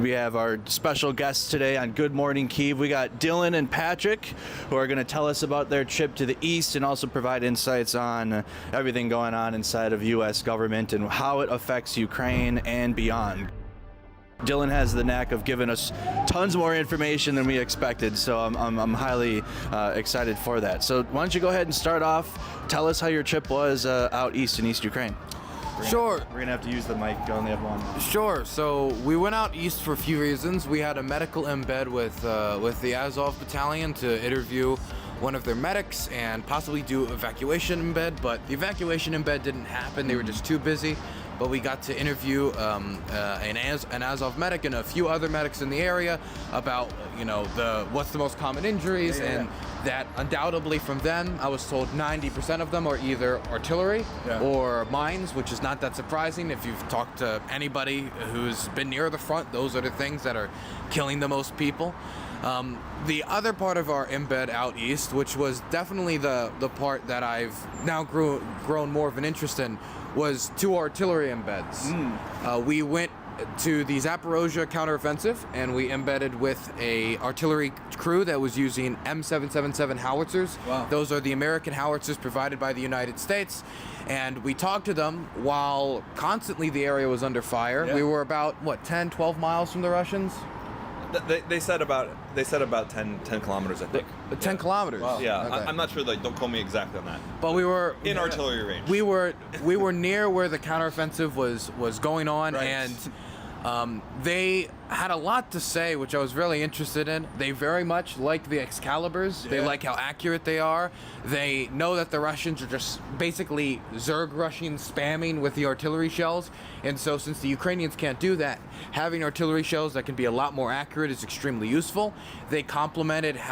We have our special guests today on Good Morning Kyiv. We got Dylan and Patrick, who are going to tell us about their trip to the east and also provide insights on everything going on inside of U.S. government and how it affects Ukraine and beyond. Dylan has the knack of giving us tons more information than we expected, so I'm highly excited for that. So why don't you go ahead and start off, tell us how your trip was out east in East Ukraine. Sure. We're going to have to use the mic. I only have one. Sure. So we went out east for a few reasons. We had a medical embed with the Azov battalion to interview one of their medics and possibly do evacuation embed, but the evacuation embed didn't happen. They were just too busy. But we got to interview an Azov medic and a few other medics in the area about, what's the most common injuries, and that undoubtedly from them, I was told 90% of them are either artillery or mines, which is not that surprising. If you've talked to anybody who's been near the front, those are the things that are killing the most people. The other part of our embed out east, which was definitely the part that I've now grown more of an interest in, was two artillery embeds. We went to the Zaporozhye counteroffensive, and we embedded with a artillery crew that was using M777 howitzers. Wow. Those are the American howitzers provided by the United States. And we talked to them while constantly the area was under fire. Yeah. We were about, 10, 12 miles from the Russians? They said about 10 kilometers, I think. 10 kilometers. Wow. Yeah, Okay. I'm not sure. Don't quote me exactly on that. But we were In artillery range. We were near where the counteroffensive was going on, Right. and they had a lot to say, which I was really interested in. They very much like the Excaliburs. They like how accurate they are. They know that the Russians are just basically Zerg rushing, spamming with the artillery shells. And so since the Ukrainians can't do that, having artillery shells that can be a lot more accurate is extremely useful. They complimented the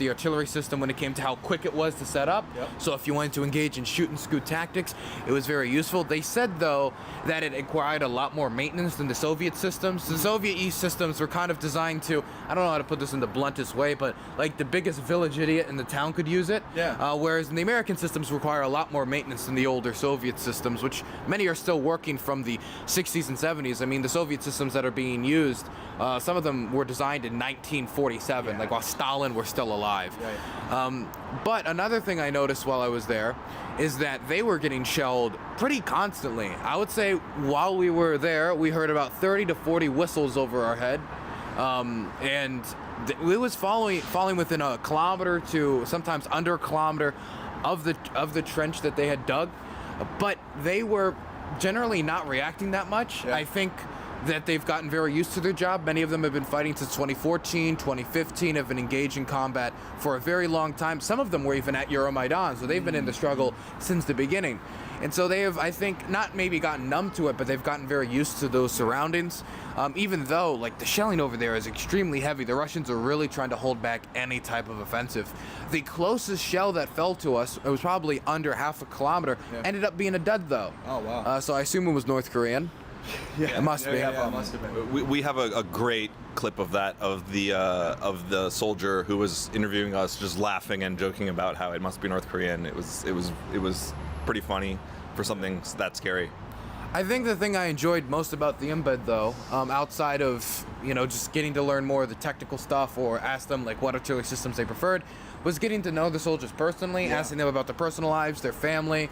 artillery system when it came to how quick it was to set up. Yep. So if you wanted to engage in shoot and scoot tactics, it was very useful. They said, though, that it required a lot more maintenance than the Soviet systems. The Soviet East systems were kind of designed to, I don't know how to put this in the bluntest way, but like the biggest village idiot in the town could use it. Yeah. Whereas the American systems require a lot more maintenance than the older Soviet systems, which many are still working from the 60s and 70s. I mean, the Soviet systems that are being used, some of them were designed in 1947, like while Stalin were still alive. Right. But another thing I noticed while I was there is that they were getting shelled pretty constantly. I would say while we were there, we heard about 30 to 40 whistles over our head. And it was falling within a kilometer to sometimes under a kilometer of the trench that they had dug. But they were generally not reacting that much. Yeah. I think that they've gotten very used to their job. Many of them have been fighting since 2014, 2015, have been engaged in combat for a very long time. Some of them were even at Euromaidan, so they've been in the struggle since the beginning. And so they have, I think, not maybe gotten numb to it, but they've gotten very used to those surroundings. Even though, like, the shelling over there is extremely heavy, the Russians are really trying to hold back any type of offensive. The closest shell that fell to us, it was probably under half a kilometer, ended up being a dud, though. Oh, wow. So I assume it was North Korean. Yeah, it must be. Yeah, it must have been. We have a great clip of that of the soldier who was interviewing us, just laughing and joking about how it must be North Korean. It was pretty funny for something that scary. I think the thing I enjoyed most about the embed, though, outside of just getting to learn more of the technical stuff or ask them like what artillery systems they preferred, was getting to know the soldiers personally, asking them about their personal lives, their family,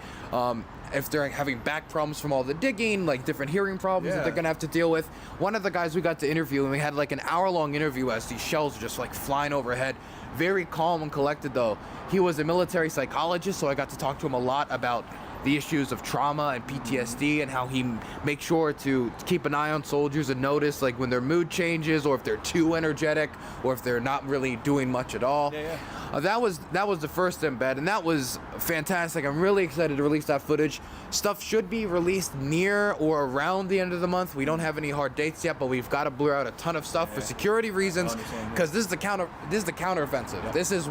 if they're having back problems from all the digging, like different hearing problems that they're gonna have to deal with. One of the guys we got to interview, and we had like an hour-long interview as these shells are just like flying overhead. Very calm and collected, though. He was a military psychologist, so I got to talk to him a lot about the issues of trauma and PTSD and how he makes sure to keep an eye on soldiers and notice like when their mood changes or if they're too energetic or if they're not really doing much at all. That was the first embed, and that was fantastic. I'm really excited to release that footage. Stuff should be released near or around the end of the month. We don't have any hard dates yet, but we've got to blur out a ton of stuff for security reasons because this is the counteroffensive. This is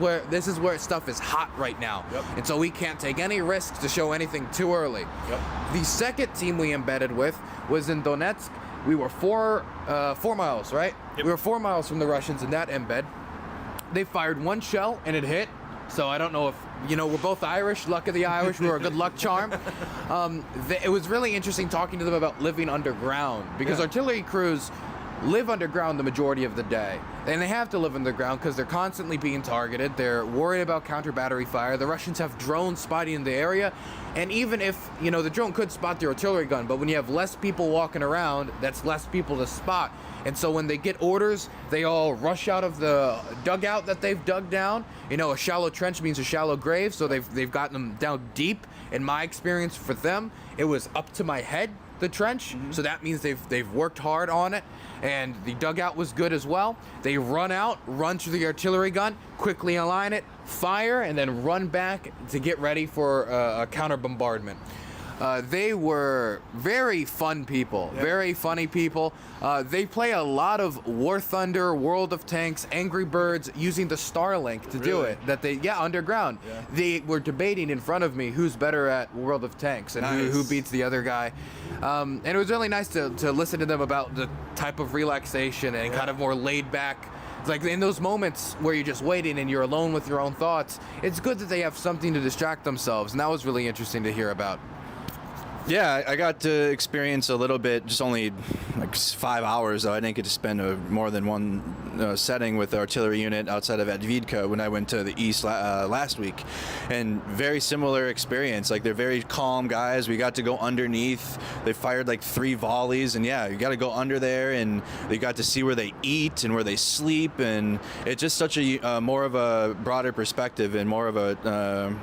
where stuff is hot right now, and so we can't take any risks to show anything too early. The second team we embedded with was in Donetsk. We were 4 miles, right? We were 4 miles from the Russians in that embed. They fired one shell and it hit So I don't know if, we're both Irish, luck of the Irish, we're a good luck charm. It was really interesting talking to them about living underground, because artillery crews live underground the majority of the day. And they have to live underground because they're constantly being targeted. They're worried about counter battery fire. The Russians have drones spotting in the area. And even if, the drone could spot the artillery gun, but when you have less people walking around, that's less people to spot. And so when they get orders, they all rush out of the dugout that they've dug down. A shallow trench means a shallow grave, so they've gotten them down deep. In my experience for them, it was up to my head, the trench, so that means they've worked hard on it, and the dugout was good as well. They run to the artillery gun, quickly align it, fire, and then run back to get ready for a counter bombardment. They were very fun people, very funny people. They play a lot of War Thunder, World of Tanks, Angry Birds, using the Starlink to do it. Underground. Yeah. They were debating in front of me who's better at World of Tanks and who beats the other guy. And it was really nice to listen to them about the type of relaxation and kind of more laid back. Like in those moments where you're just waiting and you're alone with your own thoughts, it's good that they have something to distract themselves, and that was really interesting to hear about. Yeah, I got to experience a little bit, just only like 5 hours, though. I didn't get to spend more than one setting with the artillery unit outside of Advidka when I went to the east last week. And very similar experience. Like, they're very calm guys. We got to go underneath. They fired like 3 volleys, and you got to go under there, and they got to see where they eat and where they sleep. And it's just such a more of a broader perspective and more of a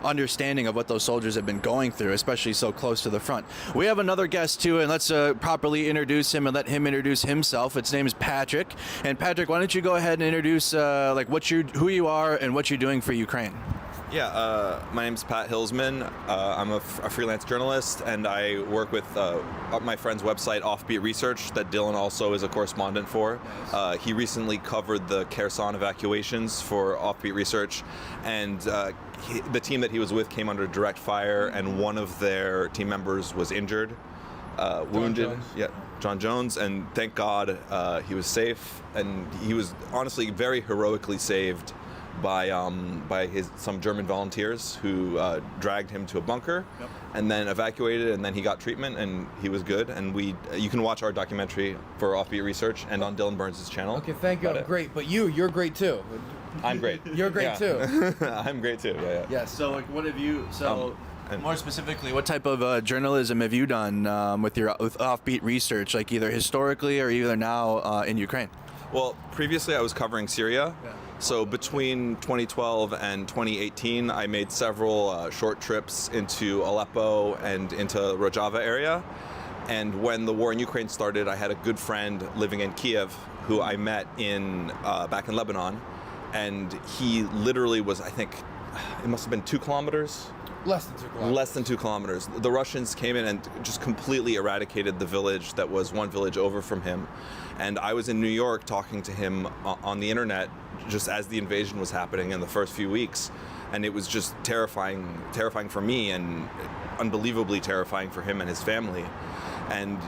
understanding of what those soldiers have been going through, especially so close to the front. We have another guest too, and let's properly introduce him and let him introduce himself. His name is Patrick. And Patrick, why don't you go ahead and introduce who you are and what you're doing for Ukraine? Yeah, my name's Pat Hilsman. I'm a freelance journalist, and I work with my friend's website, Offbeat Research, that Dylan also is a correspondent for. Nice. He recently covered the Kherson evacuations for Offbeat Research, and the team that he was with came under direct fire, and one of their team members was injured, wounded. Jones. Yeah, John Jones, and thank God he was safe, and he was honestly very heroically saved by some German volunteers who dragged him to a bunker, and then evacuated, and then he got treatment, and he was good. And you can watch our documentary for Offbeat Research and on Dylan Burns' channel. Okay, thank you. I'm great, but you're great too. I'm great. You're great too. I'm great too. Yeah. Yes. So, like, what have you? More specifically, what type of journalism have you done with Offbeat Research, like either historically or either now in Ukraine? Well, previously I was covering Syria. Yeah. So between 2012 and 2018, I made several short trips into Aleppo and into Rojava area. And when the war in Ukraine started, I had a good friend living in Kyiv who I met back in Lebanon. And he literally was, I think, it must have been 2 kilometers. Less than 2 kilometers. Less than 2 kilometers. The Russians came in and just completely eradicated the village that was one village over from him. And I was in New York talking to him on the internet just as the invasion was happening in the first few weeks. And it was just terrifying for me, and unbelievably terrifying for him and his family. And,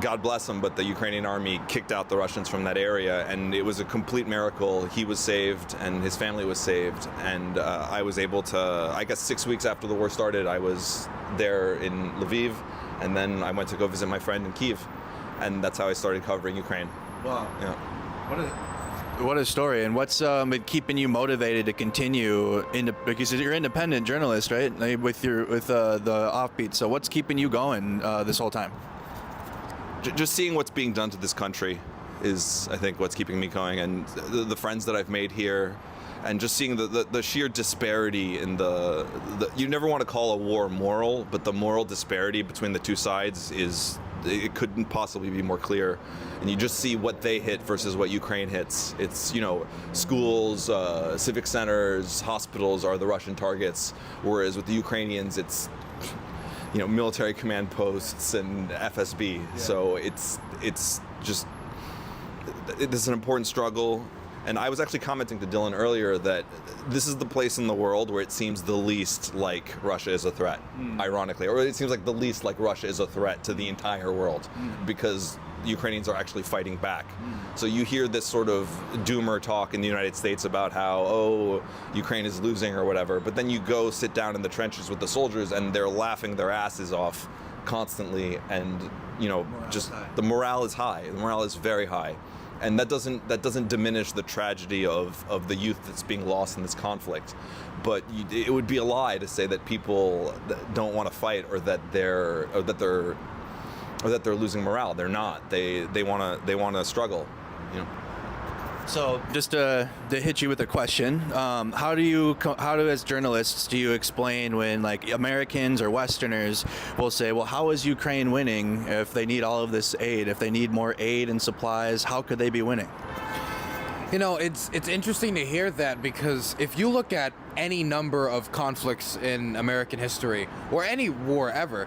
God bless him, but the Ukrainian army kicked out the Russians from that area, and it was a complete miracle. He was saved, and his family was saved, and I was able to, I guess 6 weeks after the war started, I was there in Lviv, and then I went to go visit my friend in Kyiv, and that's how I started covering Ukraine. Wow. Yeah. What a story, and what's been keeping you motivated to continue because you're an independent journalist, right? Like with the Offbeat. So what's keeping you going this whole time? Just seeing what's being done to this country is, I think, what's keeping me going, and the friends that I've made here, and just seeing the sheer disparity in the you never want to call a war moral, but the moral disparity between the two sides it couldn't possibly be more clear. And you just see what they hit versus what Ukraine hits. It's, schools, civic centers, hospitals are the Russian targets, whereas with the Ukrainians, it's, military command posts and FSB. Yeah. So it's an important struggle. And I was actually commenting to Dylan earlier that this is the place in the world where it seems the least like Russia is a threat, ironically. Or it seems like the least like Russia is a threat to the entire world. Because the Ukrainians are actually fighting back. So you hear this sort of doomer talk in the United States about how, oh, Ukraine is losing or whatever, but then you go sit down in the trenches with the soldiers and they're laughing their asses off constantly, and the morale is high. The morale is very high. And that doesn't diminish the tragedy of the youth that's being lost in this conflict, but it would be a lie to say that people don't want to fight or that they're losing morale. They're not. They want to struggle. So just to hit you with a question, how do as journalists do you explain when like Americans or Westerners will say, well, how is Ukraine winning if they need all of this aid? If they need more aid and supplies, how could they be winning? It's interesting to hear that, because if you look at any number of conflicts in American history or any war ever,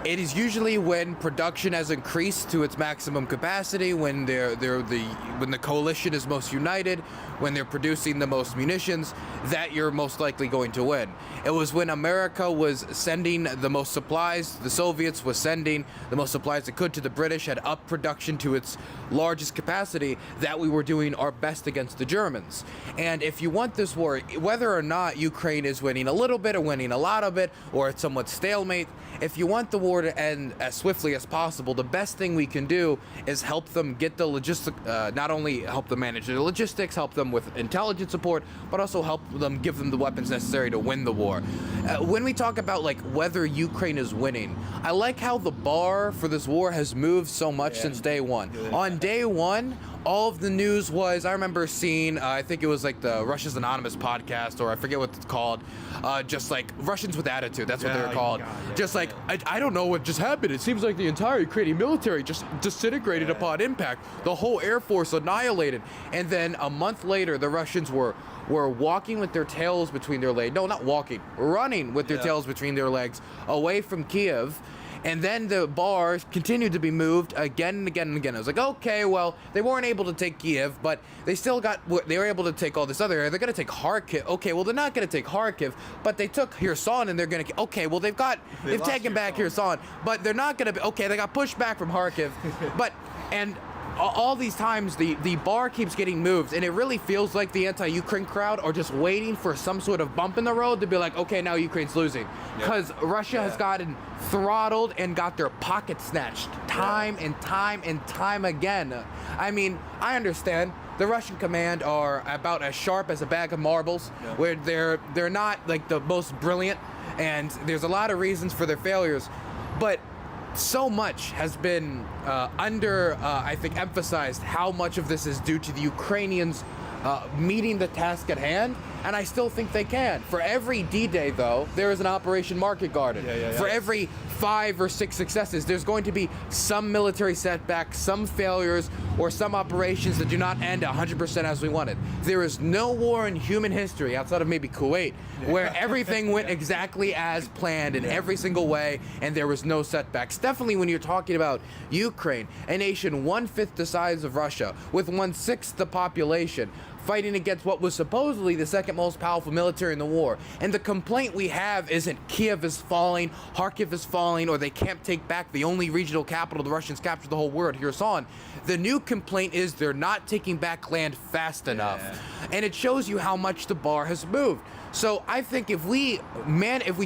it is usually when production has increased to its maximum capacity, when when the coalition is most united, when they're producing the most munitions, that you're most likely going to win. It was when America was sending the most supplies, the Soviets was sending the most supplies it could to the British, had upped production to its largest capacity, that we were doing our best against the Germans. And if you want this war, whether or not Ukraine is winning a little bit or winning a lot of it, or it's somewhat stalemate, if you want the war to end as swiftly as possible, the best thing we can do is help them get the not only help them manage their logistics, help them with intelligence support, but also help them, give them the weapons necessary to win the war. When we talk about like whether Ukraine is winning, I like how the bar for this war has moved so much since day one. On day one, all of the news was, I remember seeing, I think it was like the Russia's Anonymous podcast, or I forget what it's called, just like Russians with Attitude, that's what they're called. Just like, I don't know what just happened. It seems like the entire Ukrainian military just disintegrated upon impact. The whole Air Force annihilated. And then a month later, the Russians were walking with their tails between their legs. No, not walking, running with their tails between their legs away from Kyiv. And then the bars continued to be moved again and again and again. I was like, okay, well, they weren't able to take Kyiv, but they were able to take all this other area. They're going to take Kharkiv. Okay, well, they're not going to take Kharkiv, but they took Kherson, and they're going to, okay, well, they've taken back Kherson, but they're not going to be, okay, they got pushed back from Kharkiv, and all these times the bar keeps getting moved, and it really feels like the anti-Ukraine crowd are just waiting for some sort of bump in the road to be like, okay, now Ukraine's losing, because Russia has gotten throttled and got their pockets snatched time and time and time again. I mean, I understand the Russian command are about as sharp as a bag of marbles, where they're not like the most brilliant, and there's a lot of reasons for their failures, but so much has been I think, emphasized how much of this is due to the Ukrainians meeting the task at hand, and I still think they can. For every D-Day, though, there is an Operation Market Garden. For every 5 or 6 successes, there's going to be some military setback, some failures, or some operations that do not end 100% as we wanted. There is no war in human history, outside of maybe Kuwait, where everything went exactly as planned in every single way, and there was no setbacks. Definitely when you're talking about Ukraine, a nation 1/5 the size of Russia, with 1/6 the population, fighting against what was supposedly the second most powerful military in the war. And the complaint we have isn't Kyiv is falling, Kharkiv is falling, or they can't take back the only regional capital the Russians captured the whole world, Kherson. The new complaint is they're not taking back land fast enough. And it shows you how much the bar has moved. So I think if we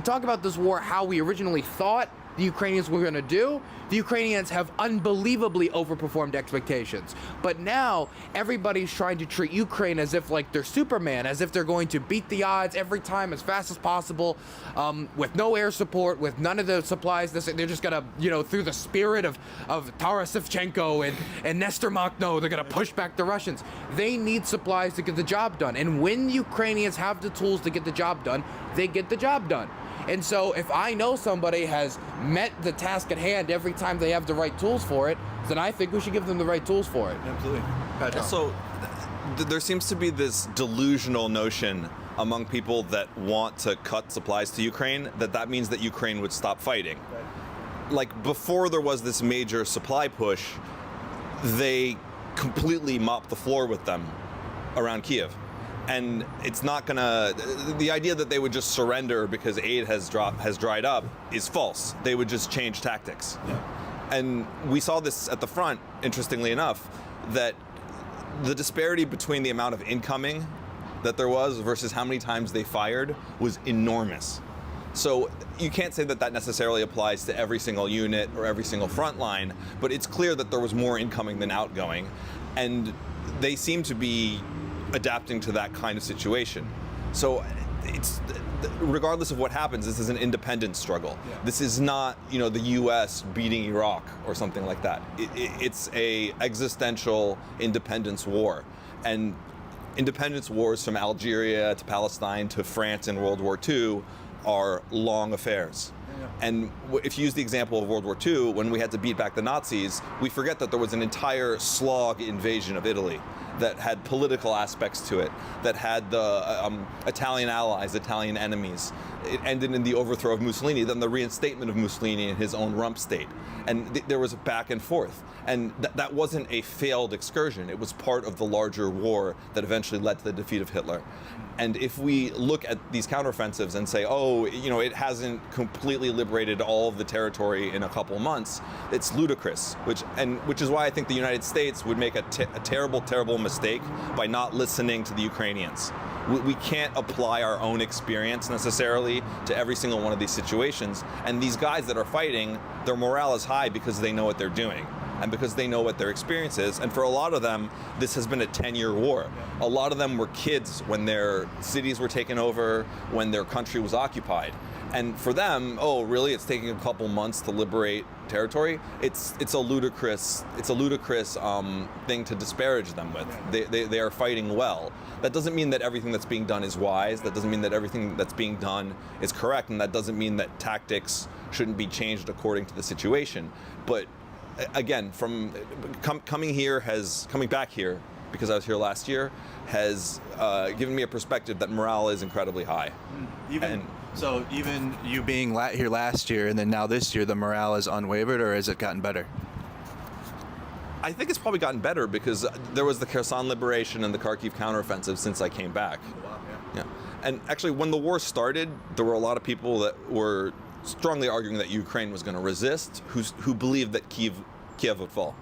talk about this war how we originally thought the Ukrainians were going to do, the Ukrainians have unbelievably overperformed expectations. But now everybody's trying to treat Ukraine as if like they're Superman, as if they're going to beat the odds every time as fast as possible, with no air support, with none of the supplies. They're just going to, through the spirit of Taras Shevchenko and Nestor Makhno, they're going to push back the Russians. They need supplies to get the job done. And when Ukrainians have the tools to get the job done, they get the job done. And so if I know somebody has met the task at hand every time they have the right tools for it, then I think we should give them the right tools for it. Absolutely. So there seems to be this delusional notion among people that want to cut supplies to Ukraine that means that Ukraine would stop fighting. Like before there was this major supply push, they completely mopped the floor with them around Kyiv. And it's not gonna, the idea that they would just surrender because aid has dried up is false. They would just change tactics. And we saw this at the front, interestingly enough, that the disparity between the amount of incoming that there was versus how many times they fired was enormous. So you can't say that that necessarily applies to every single unit or every single front line, but it's clear that there was more incoming than outgoing, and they seem to be adapting to that kind of situation. So it's, regardless of what happens, this is an independent struggle. Yeah. This is not, the U.S. beating Iraq or something like that. It's a existential independence war, and independence wars from Algeria to Palestine to France in World War II are long affairs. Yeah. And if you use the example of World War II, when we had to beat back the Nazis, we forget that there was an entire slog invasion of Italy that had political aspects to it, that had the Italian allies, Italian enemies. It ended in the overthrow of Mussolini, then the reinstatement of Mussolini in his own rump state. And there was a back and forth. And that wasn't a failed excursion. It was part of the larger war that eventually led to the defeat of Hitler. And if we look at these counteroffensives and say, it hasn't completely liberated all of the territory in a couple months, it's ludicrous. Which is why I think the United States would make a terrible, terrible mistake by not listening to the Ukrainians. We can't apply our own experience necessarily to every single one of these situations. And these guys that are fighting, their morale is high because they know what they're doing and because they know what their experience is. And for a lot of them, this has been a 10-year war. A lot of them were kids when their cities were taken over, when their country was occupied. And for them, really, it's taking a couple months to liberate territory. It's a ludicrous thing to disparage them with. They are fighting well. That doesn't mean that everything that's being done is wise. That doesn't mean that everything that's being done is correct, and that doesn't mean that tactics shouldn't be changed according to the situation. But again, coming back here, because I was here last year, has given me a perspective that morale is incredibly high. So even you being here last year and then now this year, the morale is unwavered, or has it gotten better? I think it's probably gotten better because there was the Kherson liberation and the Kharkiv counteroffensive since I came back. Wow, yeah. And actually, when the war started, there were a lot of people that were strongly arguing that Ukraine was going to resist, who believed that Kiev would fall.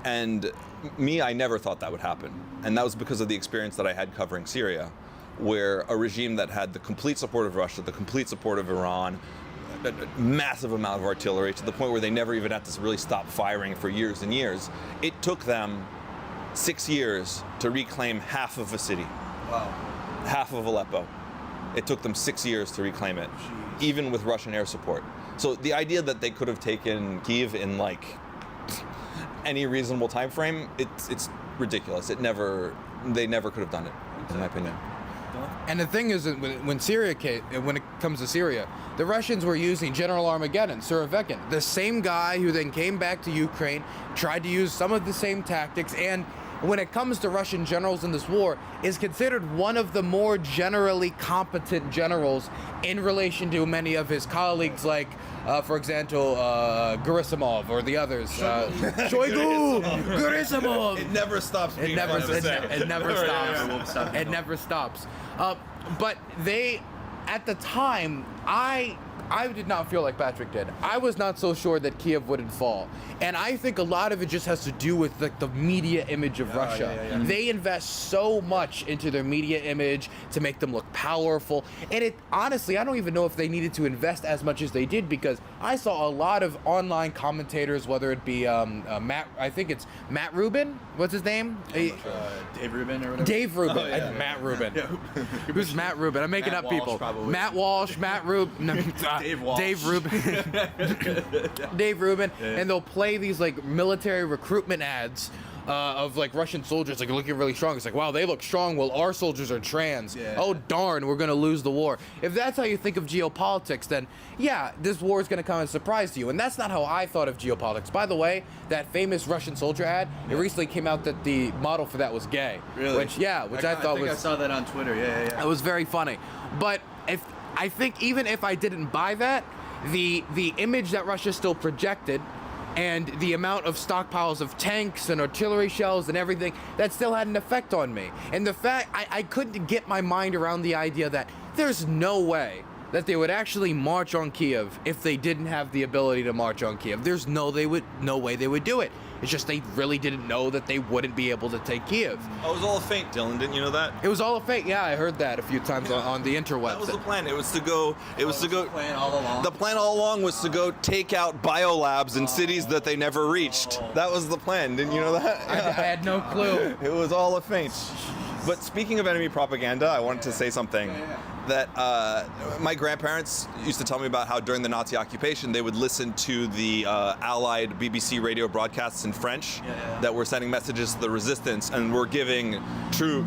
And I never thought that would happen. And that was because of the experience that I had covering Syria, where a regime that had the complete support of Russia, the complete support of Iran, a massive amount of artillery, to the point where they never even had to really stop firing for years and years. It took them 6 years to reclaim half of a city. Wow. Half of Aleppo. It took them 6 years to reclaim it, even with Russian air support. So the idea that they could have taken Kyiv in any reasonable time frame, it's ridiculous. They never could have done it, in my opinion. And the thing is, when it comes to Syria, the Russians were using General Armageddon, Surovikin, the same guy who then came back to Ukraine, tried to use some of the same tactics, and when it comes to Russian generals in this war, is considered one of the more generally competent generals in relation to many of his colleagues, like, for example, Gerasimov or the others. Shoigu! Gerasimov! It never stops being It never stops. It never stops. But at the time, I did not feel like Patrick did. I was not so sure that Kiev wouldn't fall. And I think a lot of it just has to do with the media image of Russia. Yeah. They invest so much into their media image to make them look powerful. And honestly, I don't even know if they needed to invest as much as they did, because I saw a lot of online commentators, whether it be I think it's Matt Rubin. What's his name? Dave Rubin or whatever? Dave Rubin. Oh, yeah. Matt Rubin. Yeah. Who's Matt Rubin? I'm making Matt up Walsh, people. probably. Matt Walsh, Matt Rubin. No, Dave Walsh. Dave Rubin. Dave Rubin. Yeah. And they'll play these military recruitment ads of Russian soldiers looking really strong. It's wow, they look strong. Well, our soldiers are trans. Yeah. Oh darn, we're gonna lose the war. If that's how you think of geopolitics, then yeah, this war is gonna come as a surprise to you. And that's not how I thought of geopolitics. By the way, that famous Russian soldier ad, it recently came out that the model for that was gay. Really? Which I thought was. I saw that on Twitter. Yeah. It was very funny. But I think even if I didn't buy that, the image that Russia still projected, and the amount of stockpiles of tanks and artillery shells and everything, that still had an effect on me. And the fact I couldn't get my mind around the idea that there's no way that they would actually march on Kyiv if they didn't have the ability to march on Kyiv. There's no way they would do it. It's just they really didn't know that they wouldn't be able to take Kyiv. Oh, it was all a feint, Dylan. Didn't you know that? It was all a fake. Yeah, I heard that a few times on the interwebs. That was the plan. It was to go. The plan all along. The plan all along was to go take out biolabs in cities that they never reached. That was the plan. Didn't you know that? I had no clue. It was all a feint. But speaking of enemy propaganda, I wanted to say something. That my grandparents used to tell me about how during the Nazi occupation they would listen to the Allied BBC radio broadcasts in French that were sending messages to the resistance and were giving true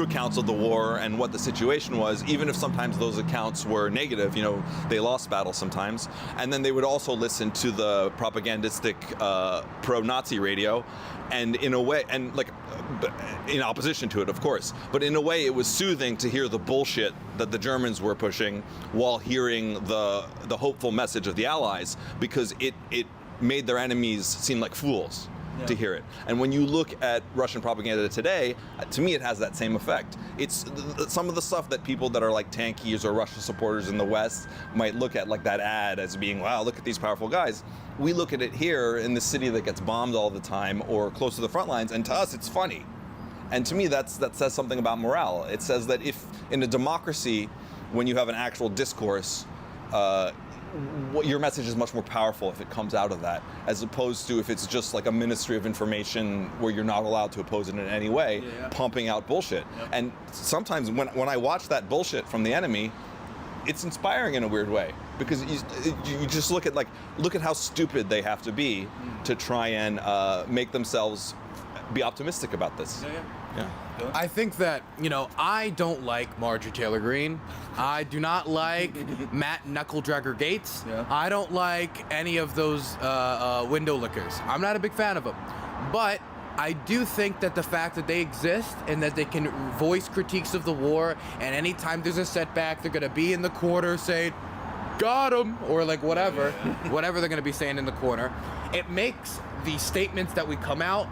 accounts of the war and what the situation was, even if sometimes those accounts were negative. You know, they lost battles sometimes. And then they would also listen to the propagandistic pro-Nazi radio, and in a way, and like in opposition to it, of course, but in a way it was soothing to hear the bullshit that the Germans were pushing while hearing the hopeful message of the Allies, because it made their enemies seem like fools to hear it. And when you look at Russian propaganda today, to me it has that same effect. It's some of the stuff that people that are like tankies or Russia supporters in the West might look at, like that ad, as being, wow, look at these powerful guys. We look at it here in the city that gets bombed all the time or close to the front lines, and to us it's funny. And to me that says something about morale. It says that if in a democracy, when you have an actual discourse, your message is much more powerful if it comes out of that, as opposed to if it's just like a Ministry of Information where you're not allowed to oppose it in any way, pumping out bullshit. And sometimes when I watch that bullshit from the enemy, it's inspiring in a weird way, because you just look at how stupid they have to be to try and make themselves be optimistic about this. Yeah. I think that, I don't like Marjorie Taylor Greene. I do not like Matt Knuckledragger Gates. I don't like any of those window lickers. I'm not a big fan of them. But I do think that the fact that they exist and that they can voice critiques of the war, and anytime there's a setback, they're going to be in the corner saying, got him, or like whatever they're going to be saying in the corner. It makes the statements that we come out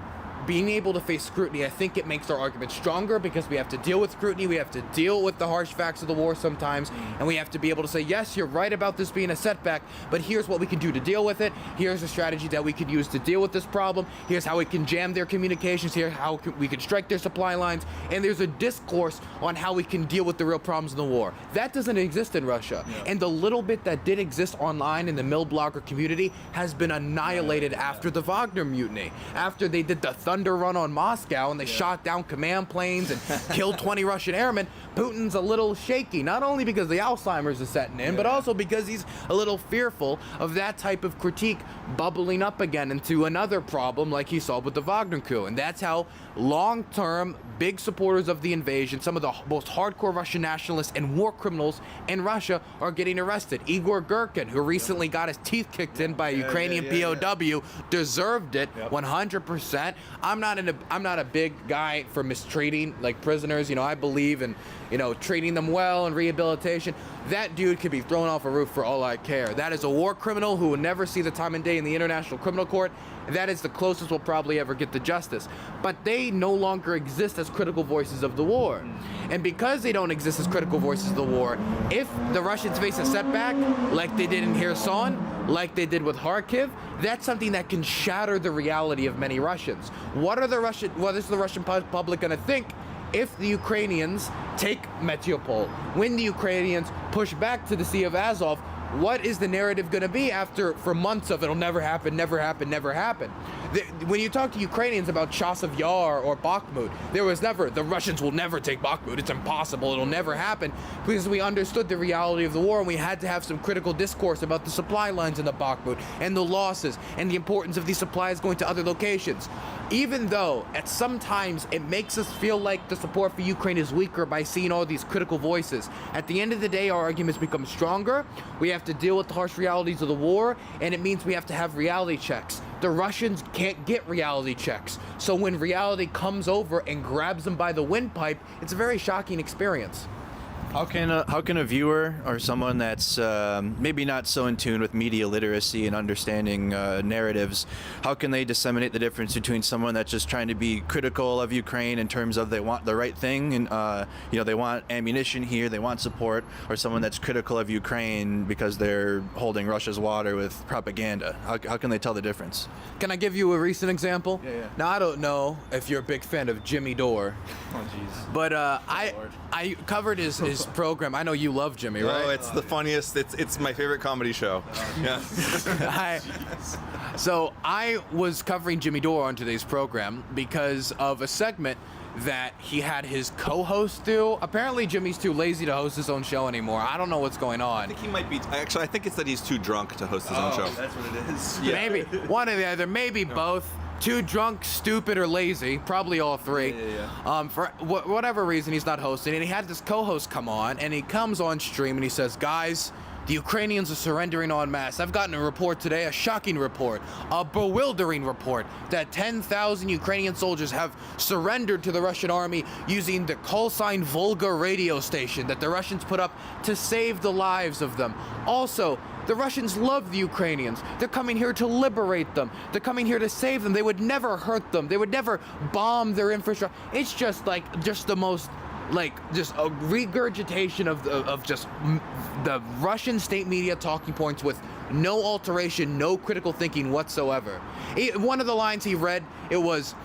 being able to face scrutiny. I think it makes our argument stronger, because we have to deal with scrutiny, we have to deal with the harsh facts of the war sometimes, and we have to be able to say, yes, you're right about this being a setback, but here's what we can do to deal with it, here's a strategy that we could use to deal with this problem, here's how we can jam their communications, here's how we can strike their supply lines, and there's a discourse on how we can deal with the real problems in the war. That doesn't exist in Russia, and the little bit that did exist online in the mill blogger community has been annihilated after the Wagner mutiny, after they did the Thunder run on Moscow and they shot down command planes and killed 20 Russian airmen. Putin's a little shaky, not only because the Alzheimer's is setting in, but also because he's a little fearful of that type of critique bubbling up again into another problem like he saw with the Wagner coup. And that's how long-term big supporters of the invasion, some of the most hardcore Russian nationalists and war criminals in Russia, are getting arrested. Igor Girkin, who recently got his teeth kicked in by a Ukrainian POW, deserved it 100%. I'm not a big guy for mistreating like prisoners. I believe in treating them well and rehabilitation. That dude could be thrown off a roof for all I care. That is a war criminal who will never see the time and day in the International Criminal Court. That is the closest we'll probably ever get to justice. But they no longer exist as critical voices of the war. And because they don't exist as critical voices of the war, if the Russians face a setback, like they did in Kherson, like they did with Kharkiv, that's something that can shatter the reality of many Russians. What is the Russian public going to think if the Ukrainians take Mariupol? When the Ukrainians push back to the Sea of Azov, what is the narrative going to be for months of it'll never happen, never happen, never happen? When you talk to Ukrainians about Chasiv Yar or Bakhmut, there was never, the Russians will never take Bakhmut, it's impossible, it'll never happen, because we understood the reality of the war, and we had to have some critical discourse about the supply lines in the Bakhmut and the losses and the importance of these supplies going to other locations. Even though at some times it makes us feel like the support for Ukraine is weaker by seeing all these critical voices, at the end of the day our arguments become stronger. We have to deal with the harsh realities of the war, and it means we have to have reality checks. The Russians can't get reality checks, so when reality comes over and grabs them by the windpipe, it's a very shocking experience. How can a viewer or someone that's maybe not so in tune with media literacy and understanding narratives, how can they disseminate the difference between someone that's just trying to be critical of Ukraine in terms of they want the right thing and they want ammunition here, they want support, or someone that's critical of Ukraine because they're holding Russia's water with propaganda? How can they tell the difference? Can I give you a recent example? Yeah. Now, I don't know if you're a big fan of Jimmy Dore, Oh, jeez. but Lord. I covered his program. I know you love Jimmy, right? Oh, it's the funniest. It's my favorite comedy show. Yeah. So I was covering Jimmy Dore on today's program because of a segment that he had his co-host do. Apparently Jimmy's too lazy to host his own show anymore. I don't know what's going on. I think he might be. Actually, I think it's that he's too drunk to host his own show. That's what it is. Maybe one or the other, maybe both. Too drunk, stupid, or lazy. Probably all three. Yeah. For whatever reason, he's not hosting. And he had this co-host come on, and he comes on stream and he says, guys, the Ukrainians are surrendering en masse. I've gotten a report today, a shocking report, a bewildering report, that 10,000 Ukrainian soldiers have surrendered to the Russian army using the call sign Volga radio station that the Russians put up to save the lives of them. Also, the Russians love the Ukrainians. They're coming here to liberate them. They're coming here to save them. They would never hurt them. They would never bomb their infrastructure. It's just the most, just a regurgitation of the Russian state media talking points with no alteration, no critical thinking whatsoever. One of the lines he read, it was,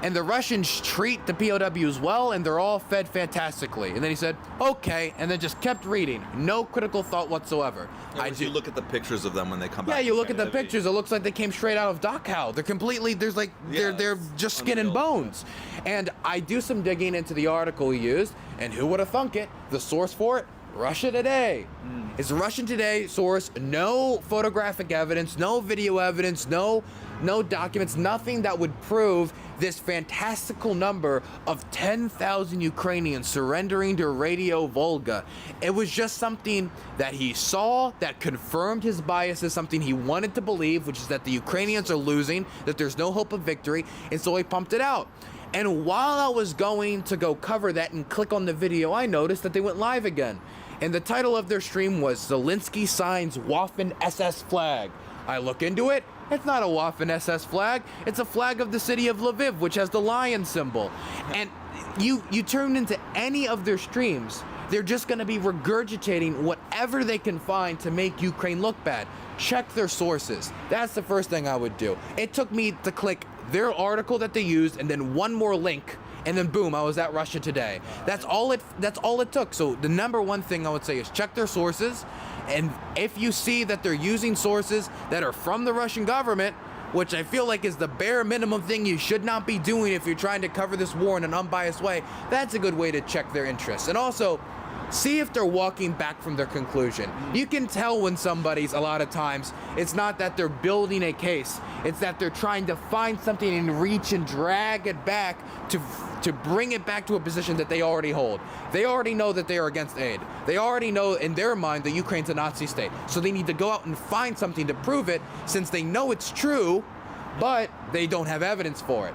and the Russians treat the POWs well, and they're all fed fantastically. And then he said, okay, and then just kept reading. No critical thought whatsoever. You look at the pictures of them when they come back. Yeah, you look at the pictures, it looks like they came straight out of Dachau. They're completely, they're just skin and bones. And I do some digging into the article he used, and who would have thunk it? The source for it? Russia Today. It's a Russian Today source, no photographic evidence, no video evidence, no documents, nothing that would prove this fantastical number of 10,000 Ukrainians surrendering to Radio Volga. It was just something that he saw that confirmed his biases, something he wanted to believe, which is that the Ukrainians are losing, that there's no hope of victory, and so he pumped it out. And while I was going to go cover that and click on the video, I noticed that they went live again. And the title of their stream was Zelensky signs Waffen SS flag. I look into it. It's not a Waffen SS flag. It's a flag of the city of Lviv, which has the lion symbol. And you turn into any of their streams, they're just going to be regurgitating whatever they can find to make Ukraine look bad. Check their sources. That's the first thing I would do. It took me to click their article that they used and then one more link, and then boom, I was at Russia Today. That's all it took. So the number one thing I would say is check their sources, and if you see that they're using sources that are from the Russian government, which I feel like is the bare minimum thing you should not be doing if you're trying to cover this war in an unbiased way, that's a good way to check their interests. And also, see if they're walking back from their conclusion. You can tell when somebody's, a lot of times, it's not that they're building a case, it's that they're trying to find something and reach and drag it back to bring it back to a position that they already hold. They already know that they are against aid. They already know in their mind that Ukraine's a Nazi state. So they need to go out and find something to prove it, since they know it's true, but they don't have evidence for it.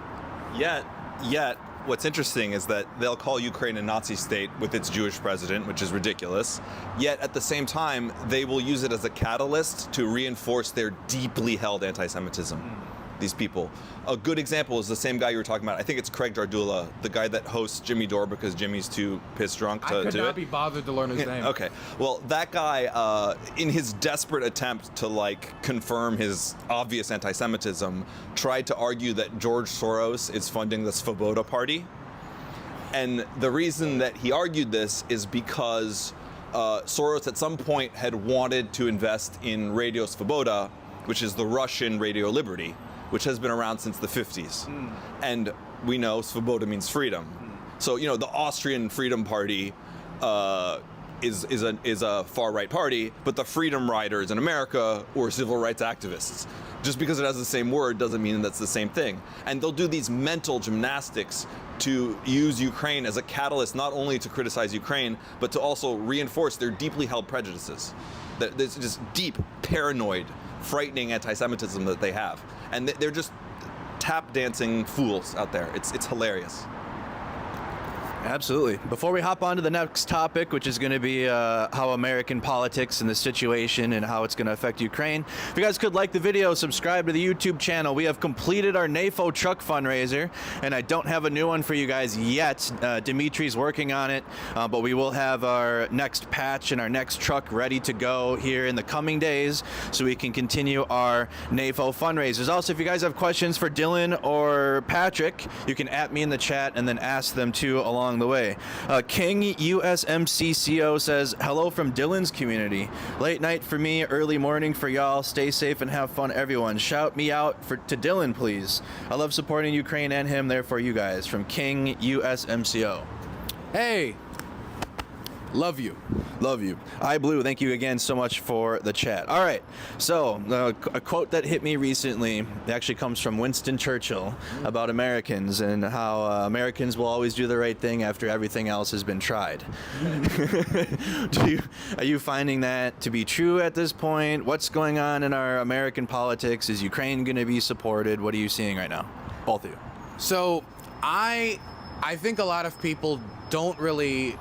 Yet, what's interesting is that they'll call Ukraine a Nazi state with its Jewish president, which is ridiculous. Yet at the same time, they will use it as a catalyst to reinforce their deeply held anti-Semitism. These people. A good example is the same guy you were talking about. I think it's Craig Jardula, the guy that hosts Jimmy Dore because Jimmy's too piss drunk to do it. I could not be bothered to learn his name. Okay. Well, that guy, in his desperate attempt to confirm his obvious anti-Semitism, tried to argue that George Soros is funding the Svoboda Party. And the reason that he argued this is because Soros at some point had wanted to invest in Radio Svoboda, which is the Russian Radio Liberty, which has been around since the 50s. And we know Svoboda means freedom. So, the Austrian Freedom Party is a far-right party, but the Freedom Riders in America were civil rights activists. Just because it has the same word doesn't mean that's the same thing. And they'll do these mental gymnastics to use Ukraine as a catalyst, not only to criticize Ukraine, but to also reinforce their deeply held prejudices. There's just deep, paranoid, frightening anti-Semitism that they have. And they're just tap dancing fools out there. It's hilarious. Absolutely. Before we hop on to the next topic, which is going to be how American politics and the situation and how it's going to affect Ukraine, if you guys could like the video, subscribe to the YouTube channel. We have completed our NAFO truck fundraiser, and I don't have a new one for you guys yet. Dimitri's working on it, but we will have our next patch and our next truck ready to go here in the coming days so we can continue our NAFO fundraisers. Also, if you guys have questions for Dylan or Patrick, you can @ me in the chat and then ask them too along the way. King USMCCO says, hello from Dylan's community. Late night for me, early morning for y'all. Stay safe and have fun, everyone. Shout me out to Dylan, please. I love supporting Ukraine and him, there for you guys. From King USMCO. Hey, love you. Love you. iBlue, thank you again so much for the chat. All right, so a quote that hit me recently actually comes from Winston Churchill about Americans and how Americans will always do the right thing after everything else has been tried. Are you finding that to be true at this point? What's going on in our American politics? Is Ukraine going to be supported? What are you seeing right now? Both of you. So I think a lot of people don't really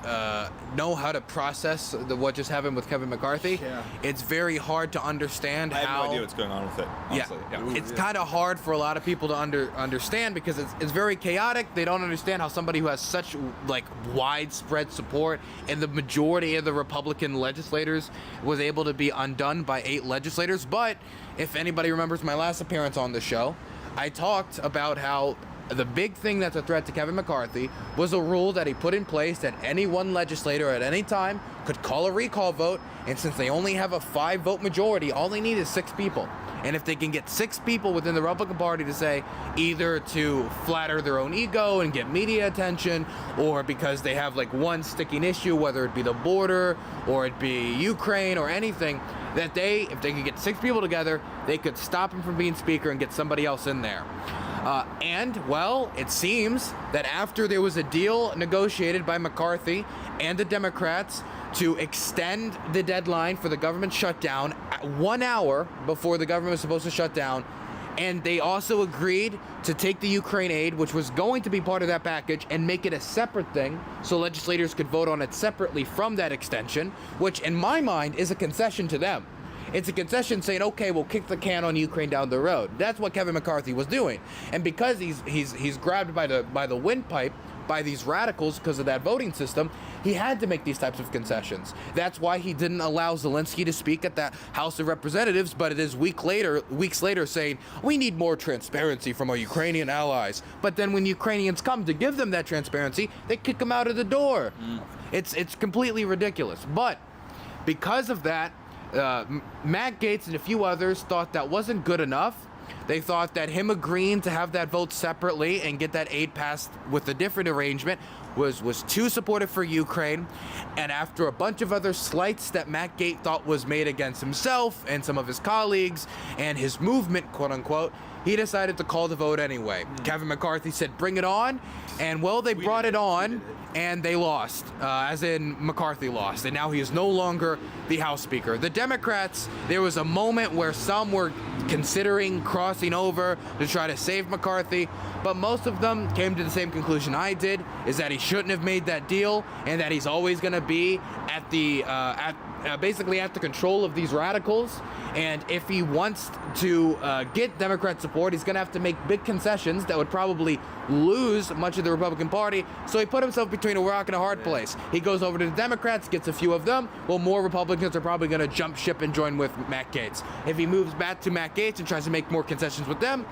know how to process what just happened with Kevin McCarthy. Yeah. It's very hard to understand I how. have no idea what's going on with it. Honestly. Yeah. It's kind of hard for a lot of people to understand because it's very chaotic. They don't understand how somebody who has such like widespread support and the majority of the Republican legislators was able to be undone by 8 legislators. But if anybody remembers my last appearance on the show, I talked about how the big thing that's a threat to Kevin McCarthy was a rule that he put in place that any one legislator at any time could call a recall vote, and since they only have a 5-vote majority, all they need is 6 people. And if they can get 6 people within the Republican Party to say either to flatter their own ego and get media attention, or because they have like one sticking issue, whether it be the border or it be Ukraine or anything, that if they could get 6 people together, they could stop him from being speaker and get somebody else in there. Well, it seems that after there was a deal negotiated by McCarthy and the Democrats to extend the deadline for the government shutdown 1 hour before the government was supposed to shut down, and they also agreed to take the Ukraine aid, which was going to be part of that package, and make it a separate thing so legislators could vote on it separately from that extension, which in my mind is a concession to them. It's a concession saying, okay, we'll kick the can on Ukraine down the road. That's what Kevin McCarthy was doing. And because he's grabbed by the windpipe by these radicals because of that voting system, he had to make these types of concessions. That's why he didn't allow Zelensky to speak at the House of Representatives, but it is weeks later saying, we need more transparency from our Ukrainian allies. But then when Ukrainians come to give them that transparency, they kick them out of the door. It's completely ridiculous. But because of that, Matt Gaetz and a few others thought that wasn't good enough. They thought that him agreeing to have that vote separately and get that aid passed with a different arrangement was too supportive for Ukraine. And after a bunch of other slights that Matt Gaetz thought was made against himself and some of his colleagues and his movement, quote unquote, he decided to call the vote anyway. Kevin McCarthy said, bring it on. And well, they brought it on and they lost, as in McCarthy lost. And now he is no longer the House Speaker. The Democrats, there was a moment where some were considering crossing over to try to save McCarthy, but most of them came to the same conclusion I did, is that he shouldn't have made that deal and that he's always going to be at the basically at the control of these radicals. And if he wants to get Democrat support, he's going to have to make big concessions that would probably lose much of the Republican Party. So he put himself between a rock and a hard place. He goes over to the Democrats, gets a few of them. Well, more Republicans are probably going to jump ship and join with Matt Gaetz. If he moves back to Matt Gaetz and tries to make more concessions with them,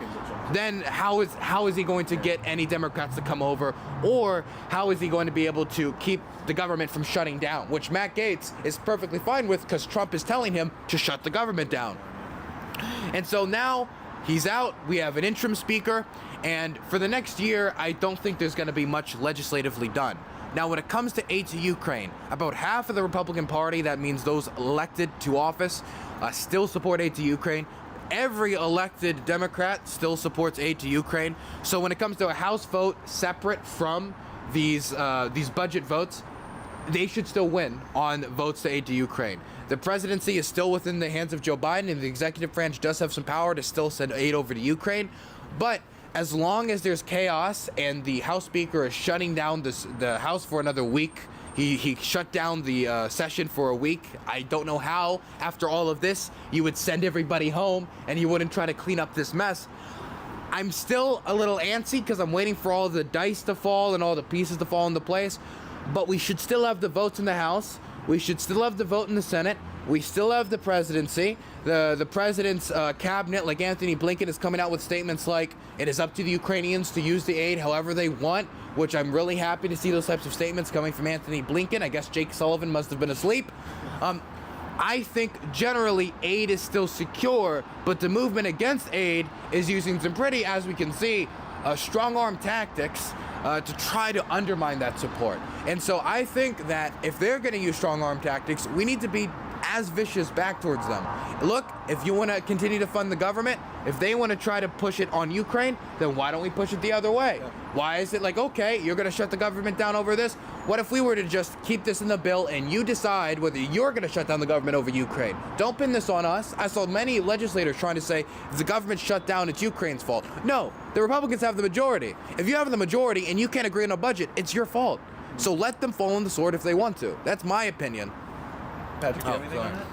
then how is he going to get any Democrats to come over? Or how is he going to be able to keep the government from shutting down, which Matt Gaetz is perfectly fine with because Trump is telling him to shut the government down. And so now he's out. We have an interim speaker. And for the next year, I don't think there's going to be much legislatively done. Now, when it comes to aid to Ukraine, about half of the Republican Party, that means those elected to office, still support aid to Ukraine. Every elected Democrat still supports aid to Ukraine. So when it comes to a House vote separate from these budget votes, they should still win on votes to aid to Ukraine. The presidency is still within the hands of Joe Biden, and the executive branch does have some power to still send aid over to Ukraine. But as long as there's chaos and the House Speaker is shutting down the House for another week, he shut down the session for a week. I don't know how, after all of this, you would send everybody home and you wouldn't try to clean up this mess. I'm still a little antsy because I'm waiting for all the dice to fall and all the pieces to fall into place. But we should still have the votes in the House. We should still have the vote in the Senate. We still have the presidency. The president's cabinet, like Anthony Blinken, is coming out with statements like, it is up to the Ukrainians to use the aid however they want, which I'm really happy to see those types of statements coming from Anthony Blinken. I guess Jake Sullivan must have been asleep. I think generally aid is still secure, but the movement against aid is using some pretty, as we can see, strong-arm tactics to try to undermine that support. And so I think that if they're going to use strong-arm tactics, we need to be as vicious back towards them. Look, if you want to continue to fund the government, if they want to try to push it on Ukraine, then why don't we push it the other way? Yeah. Why is it like, okay, you're going to shut the government down over this? What if we were to just keep this in the bill and you decide whether you're going to shut down the government over Ukraine? Don't pin this on us. I saw many legislators trying to say, if the government shut down, it's Ukraine's fault. No, the Republicans have the majority. If you have the majority and you can't agree on a budget, it's your fault. So let them fall on the sword if they want to. That's my opinion. Patrick, you have anything on that?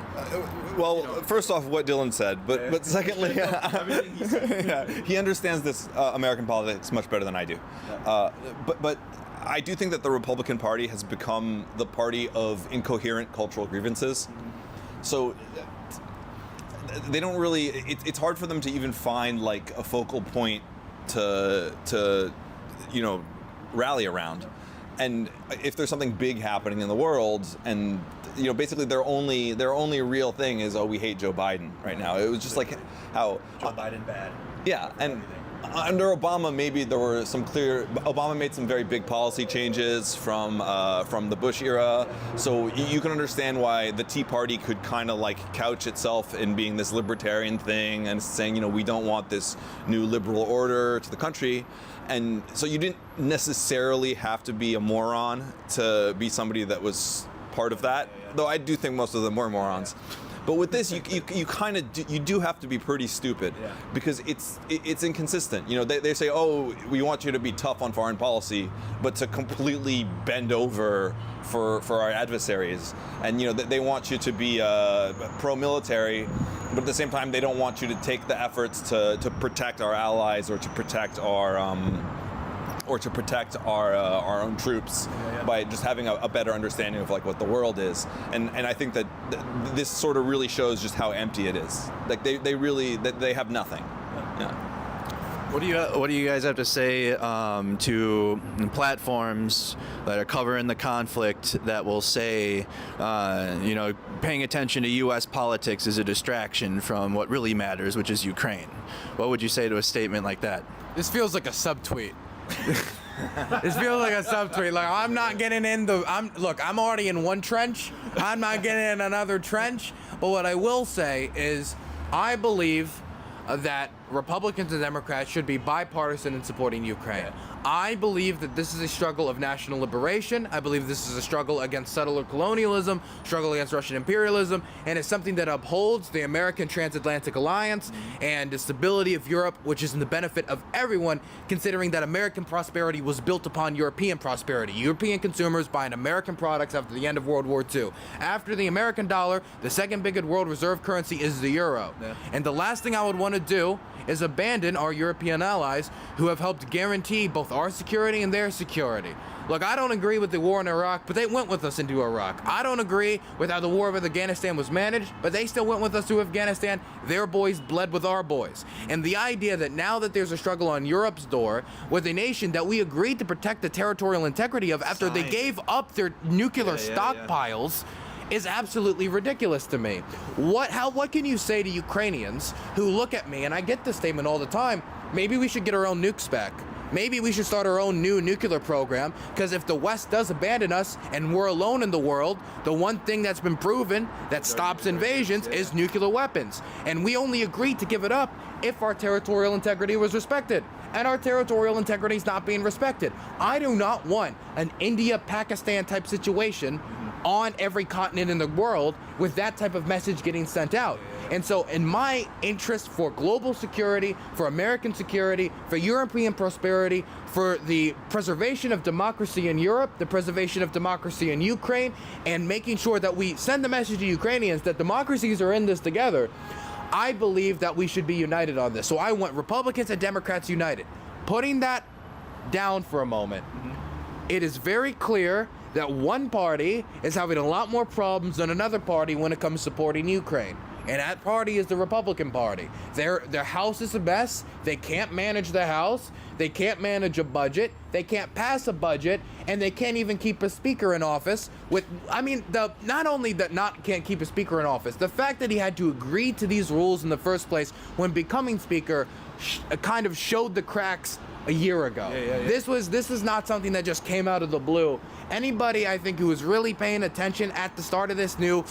Well, first off, what Dylan said, but secondly, yeah, he understands this American politics much better than I do. But I do think that the Republican Party has become the party of incoherent cultural grievances. So they don't really. It's hard for them to even find like a focal point to rally around. And if there's something big happening in the world, and basically their only real thing is, oh, we hate Joe Biden right now. It was just like how Joe Biden bad. Yeah, and under Obama, maybe there were some clear. Obama made some very big policy changes from the Bush era, so you can understand why the Tea Party could kind of like couch itself in being this libertarian thing and saying, we don't want this new liberal order to the country. And so you didn't necessarily have to be a moron to be somebody that was part of that, though I do think most of them were morons. But with this, you kind of do have to be pretty stupid because it's inconsistent. They say, oh, we want you to be tough on foreign policy, but to completely bend over for our adversaries, and they want you to be pro-military, but at the same time they don't want you to take the efforts to protect our allies or to protect our our own troops by just having a better understanding of like what the world is, and I think that this sort of really shows just how empty it is. Like they really have nothing. Yeah. What do you guys have to say to platforms that are covering the conflict that will say, paying attention to U.S. politics is a distraction from what really matters, which is Ukraine? What would you say to a statement like that? This feels like a subtweet. This feels like a subtweet. Like I'm not getting in I'm already in one trench. I'm not getting in another trench. But what I will say is, I believe that Republicans and Democrats should be bipartisan in supporting Ukraine. I believe that this is a struggle of national liberation. I believe this is a struggle against settler colonialism, struggle against Russian imperialism, and it's something that upholds the American transatlantic alliance and the stability of Europe, which is in the benefit of everyone, considering that American prosperity was built upon European prosperity. European consumers buying American products after the end of World War II. After the American dollar, the second biggest world reserve currency is the euro. And the last thing I would want to do is abandon our European allies who have helped guarantee both our security and their security. Look, I don't agree with the war in Iraq, but they went with us into Iraq. I don't agree with how the war with Afghanistan was managed, but they still went with us to Afghanistan. Their boys bled with our boys. And the idea that now that there's a struggle on Europe's door with a nation that we agreed to protect the territorial integrity of after they gave up their nuclear stockpiles is absolutely ridiculous to me. What can you say to Ukrainians who look at me, and I get this statement all the time, maybe we should get our own nukes back. Maybe we should start our own new nuclear program, because if the West does abandon us and we're alone in the world, the one thing that's been proven that stops invasions is nuclear weapons. And we only agreed to give it up if our territorial integrity was respected. And our territorial integrity is not being respected. I do not want an India-Pakistan type situation on every continent in the world with that type of message getting sent out. And so in my interest for global security, for American security, for European prosperity, for the preservation of democracy in Europe, the preservation of democracy in Ukraine, and making sure that we send the message to Ukrainians that democracies are in this together, I believe that we should be united on this. So I want Republicans and Democrats united. Putting that down for a moment, it is very clear that one party is having a lot more problems than another party when it comes to supporting Ukraine. And that party is the Republican Party. Their House is a mess. They can't manage the House. They can't manage a budget. They can't pass a budget, and they can't even keep a speaker in office. Not only that can't keep a speaker in office, the fact that he had to agree to these rules in the first place when becoming speaker kind of showed the cracks a year ago. This is not something that just came out of the blue. Anybody, I think, who was really paying attention at the start of this knew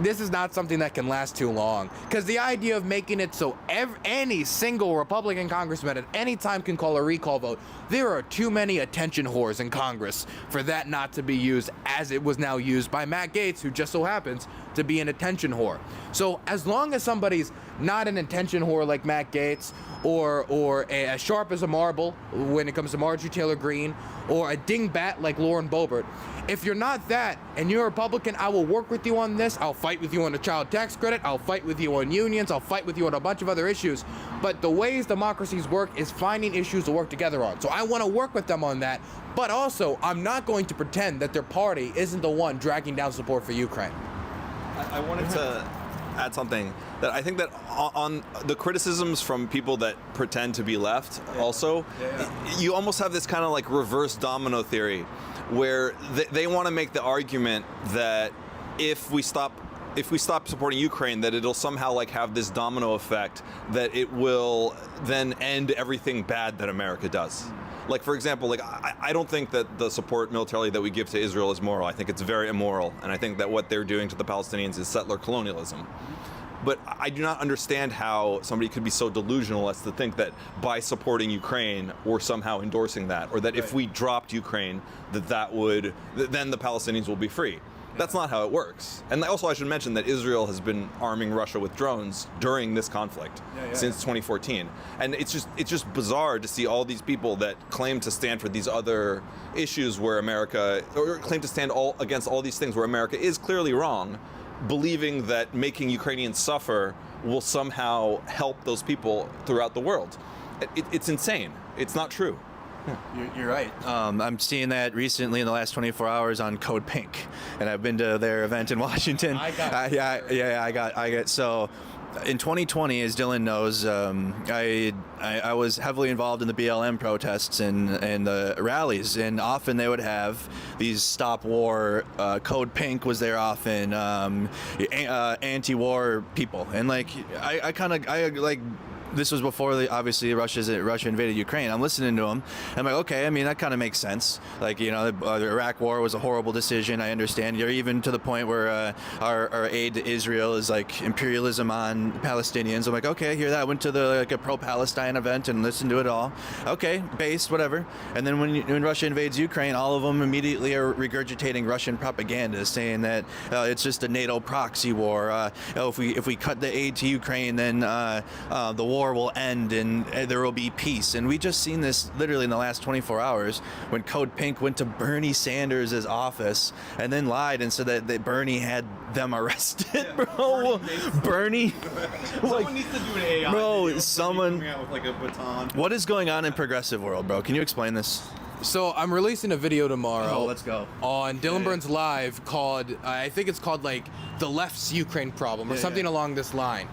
this is not something that can last too long. Because the idea of making it so any single Republican congressman at any time can call a recall vote, there are too many attention whores in Congress for that not to be used as it was now used by Matt Gaetz, who just so happens to be an attention whore. So as long as somebody's not an attention whore like Matt Gaetz, or as sharp as a marble when it comes to Marjorie Taylor Greene, or a dingbat like Lauren Boebert, if you're not that and you're a Republican, I will work with you on this. I'll fight with you on the child tax credit. I'll fight with you on unions. I'll fight with you on a bunch of other issues. But the ways democracies work is finding issues to work together on. So I want to work with them on that. But also, I'm not going to pretend that their party isn't the one dragging down support for Ukraine. I wanted to add something that I think that on the criticisms from people that pretend to be left also, you almost have this kind of like reverse domino theory where they want to make the argument that if we stop supporting Ukraine, that it'll somehow like have this domino effect that it will then end everything bad that America does. Like, for example, like I don't think that the support militarily that we give to Israel is moral. I think it's very immoral, and I think that what they're doing to the Palestinians is settler colonialism. But I do not understand how somebody could be so delusional as to think that by supporting Ukraine, we're somehow endorsing that, or that if we dropped Ukraine, then the Palestinians will be free. That's not how it works. And also I should mention that Israel has been arming Russia with drones during this conflict since 2014. And it's just bizarre to see all these people that claim to stand for these other issues where America, or claim to stand against all these things where America is clearly wrong, believing that making Ukrainians suffer will somehow help those people throughout the world. It's insane. It's not true. You're right. I'm seeing that recently in the last 24 hours on Code Pink, and I've been to their event in Washington. I got. So, in 2020, as Dylan knows, I was heavily involved in the BLM protests and the rallies, and often they would have these stop war. Code Pink was there often. Anti-war people, and this was before Russia invaded Ukraine. I'm listening to them. I'm like, okay, I mean, that kind of makes sense. Like, the Iraq war was a horrible decision. I understand. You're even to the point where our aid to Israel is like imperialism on Palestinians. I'm like, okay, I hear that. I went to a pro-Palestine event and listened to it all. Okay, based, whatever. And then when Russia invades Ukraine, all of them immediately are regurgitating Russian propaganda, saying that it's just a NATO proxy war. If we cut the aid to Ukraine, then the war will end and there will be peace. And we just seen this literally in the last 24 hours when Code Pink went to Bernie Sanders' office and then lied and said that Bernie had them arrested, bro. Bernie. Someone needs to do an AI. Bro, someone. With like a baton. What is going on in progressive world, bro? Can you explain this? So I'm releasing a video tomorrow. Oh, let's go. On DylanBurnsLIVE called, I think it's called like the left's Ukraine problem or something along this line.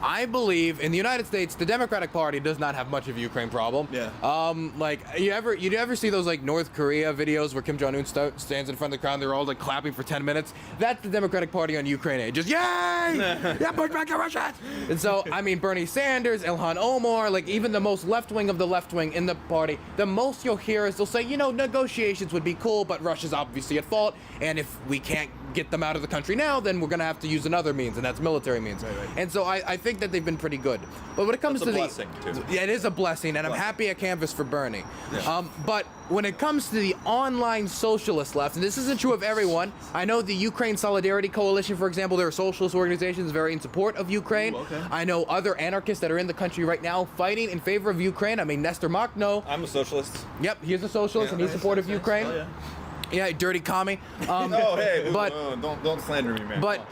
I believe in the United States, the Democratic Party does not have much of a Ukraine problem. Like you ever see those like North Korea videos where Kim Jong-un stands in front of the crowd, they're all like clapping for 10 minutes? That's the Democratic Party on Ukraine aid. Just yay! Yeah, push back the Russians! And so, I mean, Bernie Sanders, Ilhan Omar, like even the most left-wing of the left-wing in the party, the most you'll hear is they'll say, negotiations would be cool, but Russia's obviously at fault, and if we can't get them out of the country now, then we're going to have to use another means, and that's military means. Right. And so I think that they've been pretty good. But when it comes That's to a blessing, too. Yeah, it is a blessing, and I'm happy I canvassed for Bernie. But when it comes to the online socialist left, and this isn't true of everyone, I know the Ukraine Solidarity Coalition, for example, they're a socialist organizations very in support of Ukraine. Ooh, okay. I know other anarchists that are in the country right now fighting in favor of Ukraine. I mean, Nestor Makhno, I'm a socialist. yep, he's a socialist, and he's supportive of Ukraine. Oh, yeah. Yeah, dirty commie. Oh, hey, but- don't slander me, man. But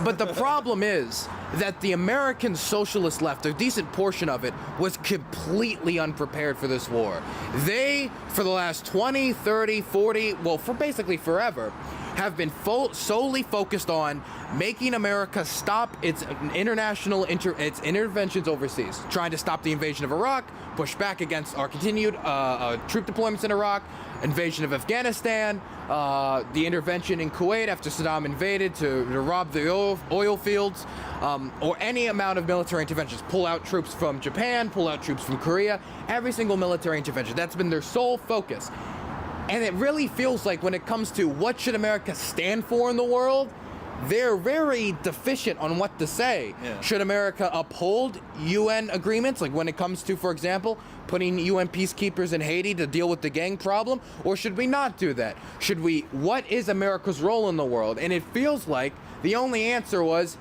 but the problem is that the American socialist left, a decent portion of it, was completely unprepared for this war. They, for the last 20, 30, 40, well, for basically forever, have been solely focused on making America stop its its interventions overseas, trying to stop the invasion of Iraq, push back against our continued troop deployments in Iraq, invasion of Afghanistan, the intervention in Kuwait after Saddam invaded to rob the oil fields, or any amount of military interventions. Pull out troops from Japan, pull out troops from Korea, every single military intervention. That's been their sole focus. And it really feels like when it comes to what should America stand for in the world, they're very deficient on what to say. Yeah. Should America uphold UN agreements, like when it comes to, for example, putting UN peacekeepers in Haiti to deal with the gang problem, or should we not do that? What is America's role in the world? And it feels like the only answer was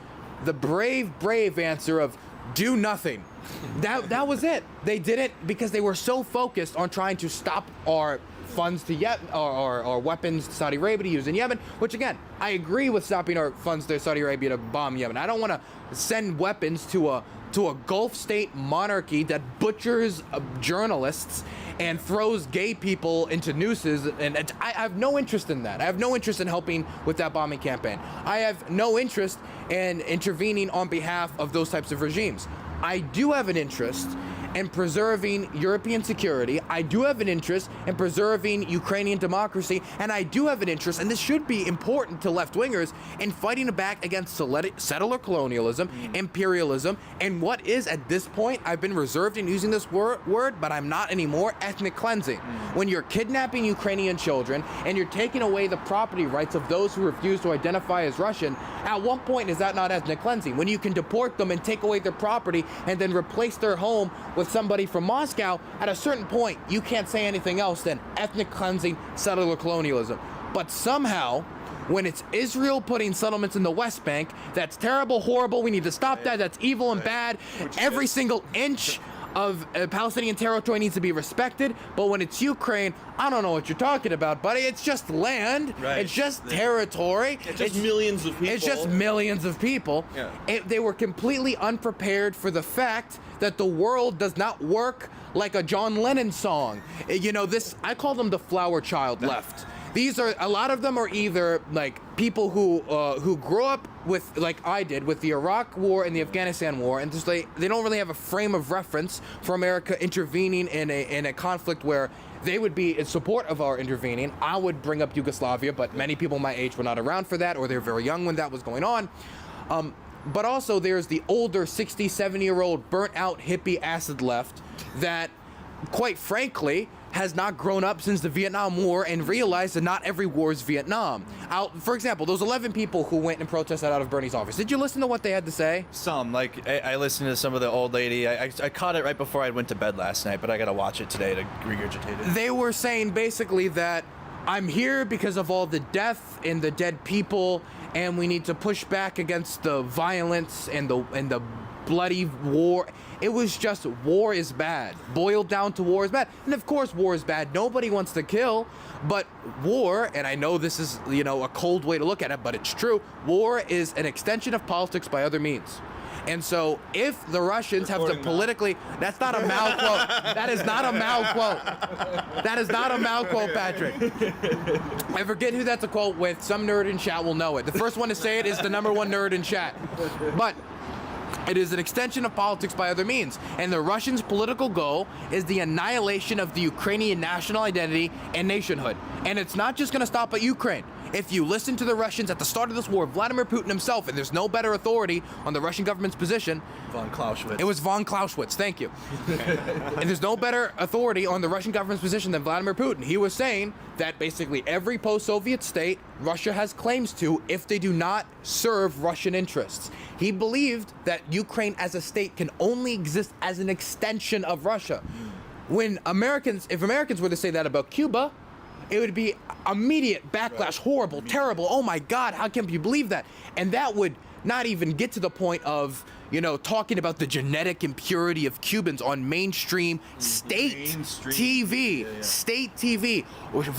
the brave answer of do nothing. That was it. They did it because they were so focused on trying to stop our funds to or weapons to Saudi Arabia to use in Yemen, which again, I agree with stopping our funds to Saudi Arabia to bomb Yemen. I don't want to send weapons to a Gulf state monarchy that butchers journalists and throws gay people into nooses, and I have no interest in that. I have no interest in helping with that bombing campaign. I have no interest in intervening on behalf of those types of regimes. I do have an interest in preserving European security. I do have an interest in preserving Ukrainian democracy, and I do have an interest, and this should be important to left-wingers, in fighting back against settler colonialism, imperialism, and what is, at this point, I've been reserved in using this word, but I'm not anymore, ethnic cleansing. When you're kidnapping Ukrainian children, and you're taking away the property rights of those who refuse to identify as Russian, at what point is that not ethnic cleansing? When you can deport them and take away their property, and then replace their home with somebody from Moscow, at a certain point, you can't say anything else than ethnic cleansing, settler colonialism. But somehow, when it's Israel putting settlements in the West Bank, that's terrible, horrible, we need to stop that, that's evil and bad. Every single inch of Palestinian territory needs to be respected, but when it's Ukraine, I don't know what you're talking about, buddy. It's just land. Right. It's just territory. It's just millions of people. It's just millions of people. Yeah. They were completely unprepared for the fact that the world does not work like a John Lennon song. You know, I call them the flower child left. These are, a lot of them are either like people who grew up with, like I did, with the Iraq War and the Afghanistan War, and just they don't really have a frame of reference for America intervening in a conflict where they would be in support of our intervening. I would bring up Yugoslavia, but many people my age were not around for that, or they're very young when that was going on. But also there's the older 60, 70-year-old burnt out hippie acid left that, quite frankly, has not grown up since the Vietnam War and realized that not every war is Vietnam. For example, those 11 people who went and protested out of Bernie's office, did you listen to what they had to say? Some, like, I listened to some of the old lady. I caught it right before I went to bed last night, but I got to watch it today to regurgitate it. They were saying basically that I'm here because of all the death and the dead people, and we need to push back against the violence and the bloody war. It was just, war is bad. Boiled down to, war is bad. And of course war is bad. Nobody wants to kill, but war, and I know this is, you know, a cold way to look at it, but it's true, war is an extension of politics by other means. And so if the Russians have to politically, that's not a Mao quote. That is not a Mao quote. That is not a Mao quote, Patrick. I forget who that's a quote with. Some nerd in chat will know it. The first one to say it is the #1 nerd in chat. But it is an extension of politics by other means. And the Russians' political goal is the annihilation of the Ukrainian national identity and nationhood. And it's not just going to stop at Ukraine. if you listen to the Russians at the start of this war, Vladimir Putin himself, and there's no better authority on the Russian government's position. Von Clausewitz. It was von Clausewitz, thank you. And there's no better authority on the Russian government's position than Vladimir Putin. He was saying that basically every post-Soviet state Russia has claims to if they do not serve Russian interests. He believed that Ukraine as a state can only exist as an extension of Russia. When if Americans were to say that about Cuba, it would be immediate backlash, horrible, terrible. Oh my God, how can you believe that? And that would not even get to the point of, talking about the genetic impurity of Cubans on mainstream state TV, state TV,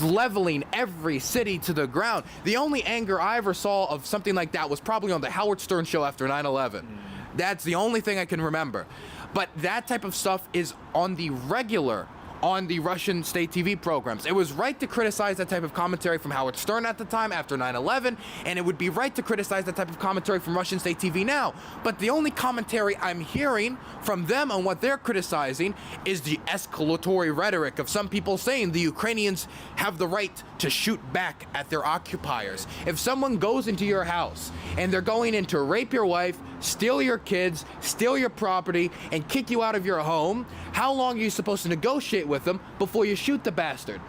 leveling every city to the ground. The only anger I ever saw of something like that was probably on the Howard Stern show after 9/11. That's the only thing I can remember. But that type of stuff is on the regular on the Russian state TV programs. It was right to criticize that type of commentary from Howard Stern at the time after 9/11, and it would be right to criticize that type of commentary from Russian state TV now. But the only commentary I'm hearing from them on what they're criticizing is the escalatory rhetoric of some people saying the Ukrainians have the right to shoot back at their occupiers. If someone goes into your house and they're going in to rape your wife, steal your kids, steal your property, and kick you out of your home, how long are you supposed to negotiate with them before you shoot the bastard?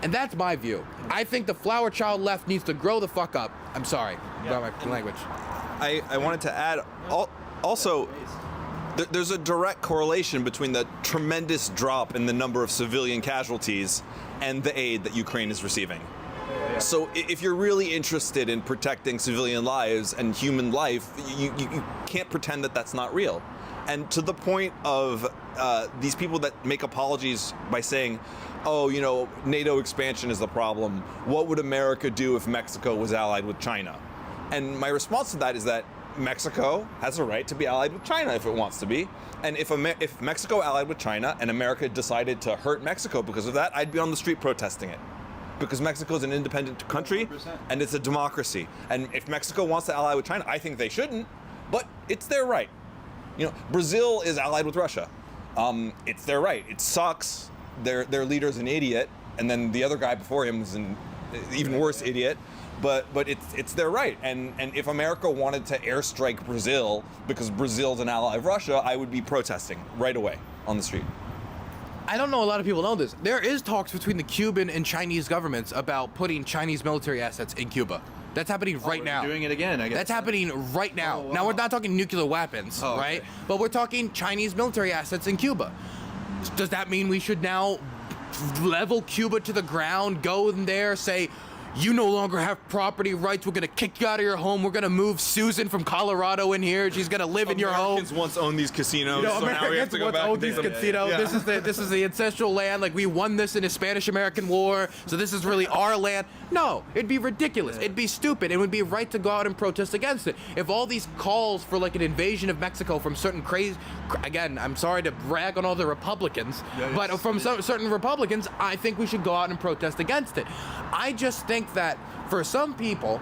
And that's my view. I think the flower child left needs to grow the fuck up. I'm sorry about my language. I wanted to add, also, there's a direct correlation between the tremendous drop in the number of civilian casualties and the aid that Ukraine is receiving. So if you're really interested in protecting civilian lives and human life, you can't pretend that that's not real. And to the point of these people that make apologies by saying, oh, NATO expansion is the problem. What would America do if Mexico was allied with China? And my response to that is that Mexico has a right to be allied with China if it wants to be. And if Mexico allied with China and America decided to hurt Mexico because of that, I'd be on the street protesting it. Because Mexico is an independent country 100%. And it's a democracy. And if Mexico wants to ally with China, I think they shouldn't, but it's their right. Brazil is allied with Russia. It's their right. It sucks. Their leader's an idiot, and then the other guy before him was an even worse idiot. But it's their right. And if America wanted to airstrike Brazil because Brazil's an ally of Russia, I would be protesting right away on the street. I don't know a lot of people know this. There is talks between the Cuban and Chinese governments about putting Chinese military assets in Cuba. That's happening right now. Doing it again, I guess. That's happening right now. Oh, wow. Now, we're not talking nuclear weapons, right? Okay. But we're talking Chinese military assets in Cuba. Does that mean we should now level Cuba to the ground, go in there, say, you no longer have property rights, we're going to kick you out of your home, we're going to move Susan from Colorado in here, she's going to live in your home. Americans once owned these casinos, so now we have to go back and take them. Casino. Yeah. This is the ancestral land. Like, we won this in the Spanish-American War, so this is really our land. No, it'd be ridiculous. It'd be stupid. It would be right to go out and protest against it. If all these calls for like an invasion of Mexico from certain again, I'm sorry to brag on all the Republicans, but from certain Republicans, I think we should go out and protest against it. I just think that for some people,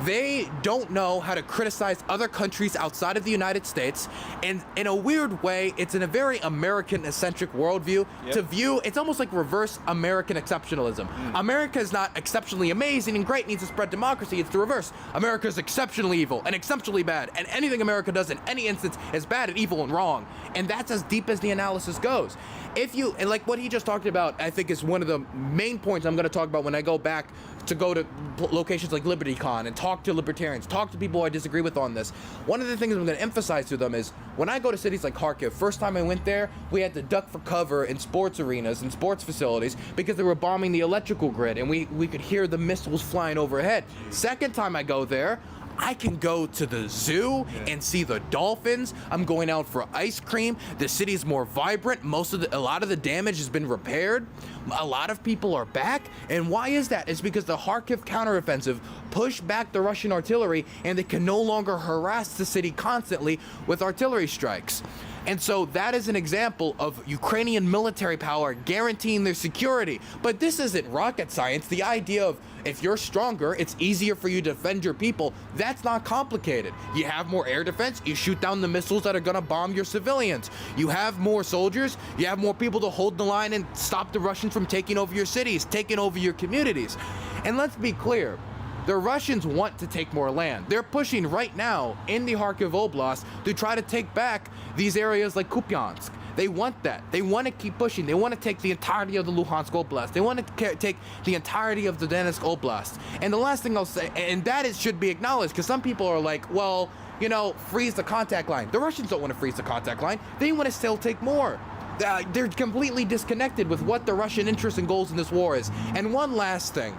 they don't know how to criticize other countries outside of the United States, and in a weird way, it's in a very American-centric worldview to view. It's almost like reverse American exceptionalism. America is not exceptionally amazing and great, needs to spread democracy. It's the reverse. America is exceptionally evil and exceptionally bad, and anything America does in any instance is bad and evil and wrong. And that's as deep as the analysis goes. And like what he just talked about, I think is one of the main points I'm going to talk about when I go back to go to locations like LibertyCon and talk to libertarians, talk to people I disagree with on this. One of the things I'm going to emphasize to them is when I go to cities like Kharkiv, first time I went there, we had to duck for cover in sports arenas and sports facilities because they were bombing the electrical grid, and we could hear the missiles flying overhead. Second time I go there, I can go to the zoo and see the dolphins. I'm going out for ice cream. The city's more vibrant. A lot of the damage has been repaired. A lot of people are back. And why is that? It's because the Kharkiv counteroffensive pushed back the Russian artillery, and they can no longer harass the city constantly with artillery strikes. And so that is an example of Ukrainian military power guaranteeing their security. But this isn't rocket science. The idea of if you're stronger, it's easier for you to defend your people. That's not complicated. You have more air defense, you shoot down the missiles that are gonna bomb your civilians. You have more soldiers, you have more people to hold the line and stop the Russians from taking over your cities, taking over your communities. And let's be clear, The Russians want to take more land. They're pushing right now in the Kharkiv Oblast to try to take back these areas like Kupiansk. They want that. They want to keep pushing. They want to take the entirety of the Luhansk Oblast. They want to take the entirety of the Donetsk Oblast. And the last thing I'll say, and that should be acknowledged, because some people are like, well, you know, freeze the contact line. The Russians don't want to freeze the contact line. They want to still take more. They're completely disconnected with what the Russian interests and goals in this war is. And one last thing.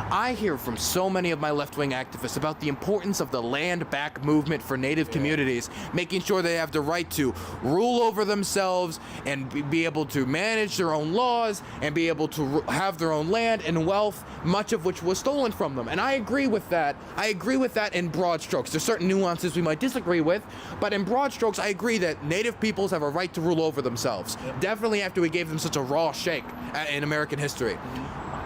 I hear from so many of my left-wing activists about the importance of the land back movement for native communities, making sure they have the right to rule over themselves and be able to manage their own laws and be able to have their own land and wealth, much of which was stolen from them. And I agree with that. I agree with that in broad strokes. There's certain nuances we might disagree with, but in broad strokes, I agree that native peoples have a right to rule over themselves. Definitely after we gave them such a raw shake in American history.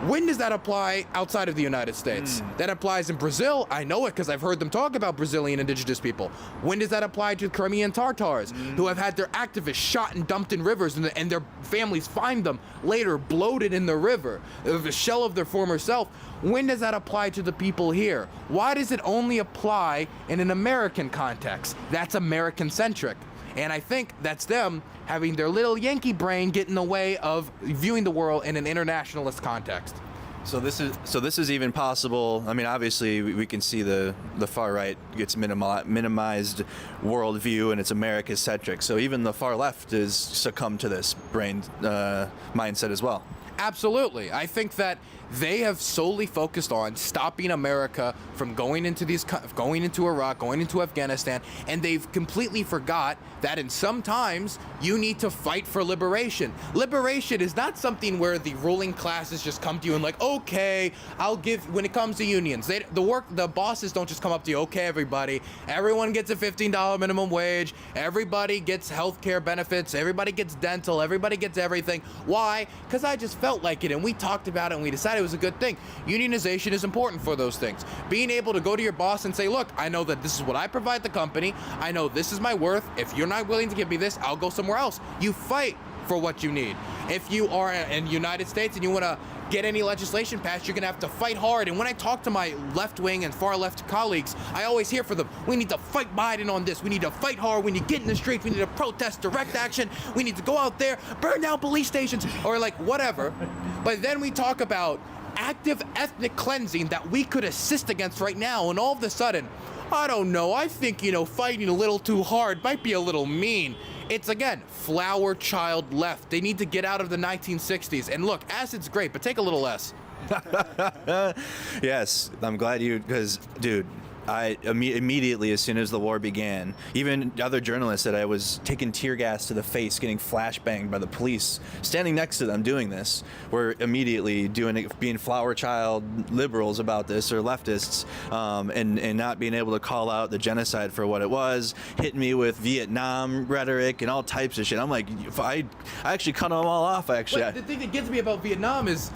When does that apply outside of the United States? That applies in Brazil. I know it because I've heard them talk about Brazilian indigenous people. When does that apply to Crimean Tatars who have had their activists shot and dumped in rivers and their families find them later bloated in the river, the shell of their former self? When does that apply to the people here? Why does it only apply in an American context? That's American-centric. And I think that's them having their little Yankee brain get in the way of viewing the world in an internationalist context. So this is even possible. I mean, obviously we can see the far right gets minimized worldview and it's America-centric. So even the far left is succumbed to this brain mindset as well. Absolutely. I think that they have solely focused on stopping America from going into Iraq, going into Afghanistan, and they've completely forgot that in some times you need to fight for liberation. Liberation is not something where the ruling classes just come to you and like, okay, I'll give. When it comes to unions, the bosses don't just come up to you, okay, everyone gets a $15 minimum wage, everybody gets health care benefits, everybody gets dental, everybody gets everything. Why? Because I just felt like it, and we talked about it, and we decided it was a good thing. Unionization is important for those things. Being able to go to your boss and say, look, I know that this is what I provide the company. I know this is my worth. If you're not willing to give me this, I'll go somewhere else. You fight for what you need. If you are in the United States and you want to get any legislation passed, you're going to have to fight hard. And when I talk to my left-wing and far-left colleagues, I always hear from them, we need to fight Biden on this. We need to fight hard. We need to get in the streets. We need to protest, direct action. We need to go out there, burn down police stations, or like whatever. But then we talk about active ethnic cleansing that we could assist against right now, and all of a sudden, I don't know, I think, fighting a little too hard might be a little mean. It's, again, flower child left. They need to get out of the 1960s. And look, acid's great, but take a little less. Yes, I'm glad because, dude, I immediately, as soon as the war began, even other journalists that I was taking tear gas to the face, getting flashbanged by the police, standing next to them doing this, were immediately being flower child liberals about this, or leftists, and not being able to call out the genocide for what it was, hitting me with Vietnam rhetoric and all types of shit. I'm like, I actually cut them all off, actually. But the thing that gets me about Vietnam is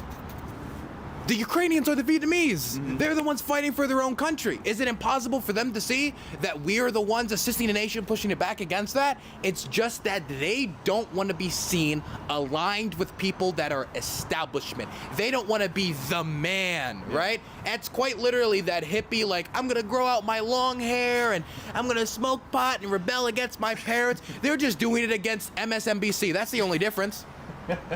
the Ukrainians are the Vietnamese. Mm-hmm. They're the ones fighting for their own country. Is it impossible for them to see that we are the ones assisting a nation pushing it back against that? It's just that they don't want to be seen aligned with people that are establishment. They don't want to be the man, right? It's quite literally that hippie, like, I'm going to grow out my long hair and I'm going to smoke pot and rebel against my parents. They're just doing it against MSNBC. That's the only difference.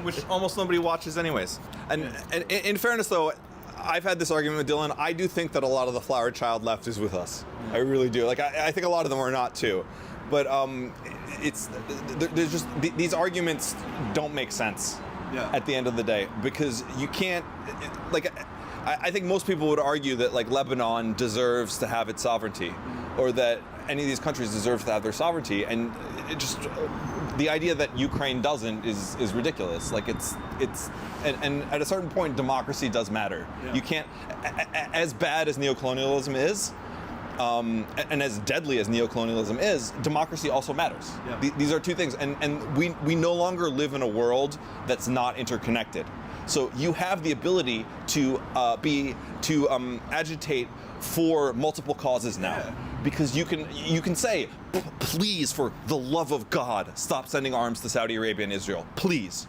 Which almost nobody watches anyways. And in fairness, though, I've had this argument with Dylan. I do think that a lot of the flower child left is with us. I really do. Like, I think a lot of them are not, too. But there's just, these arguments don't make sense at the end of the day, because you can't, like, I think most people would argue that, like, Lebanon deserves to have its sovereignty, or that any of these countries deserve to have their sovereignty, and it just, the idea that Ukraine doesn't is ridiculous. Like, it's and at a certain point, democracy does matter. Yeah. You can't, as bad as neocolonialism is, and as deadly as neocolonialism is, democracy also matters. Yeah. These are two things, and we no longer live in a world that's not interconnected. So you have the ability to agitate for multiple causes now. because you can say, please, for the love of God, stop sending arms to Saudi Arabia and Israel, please,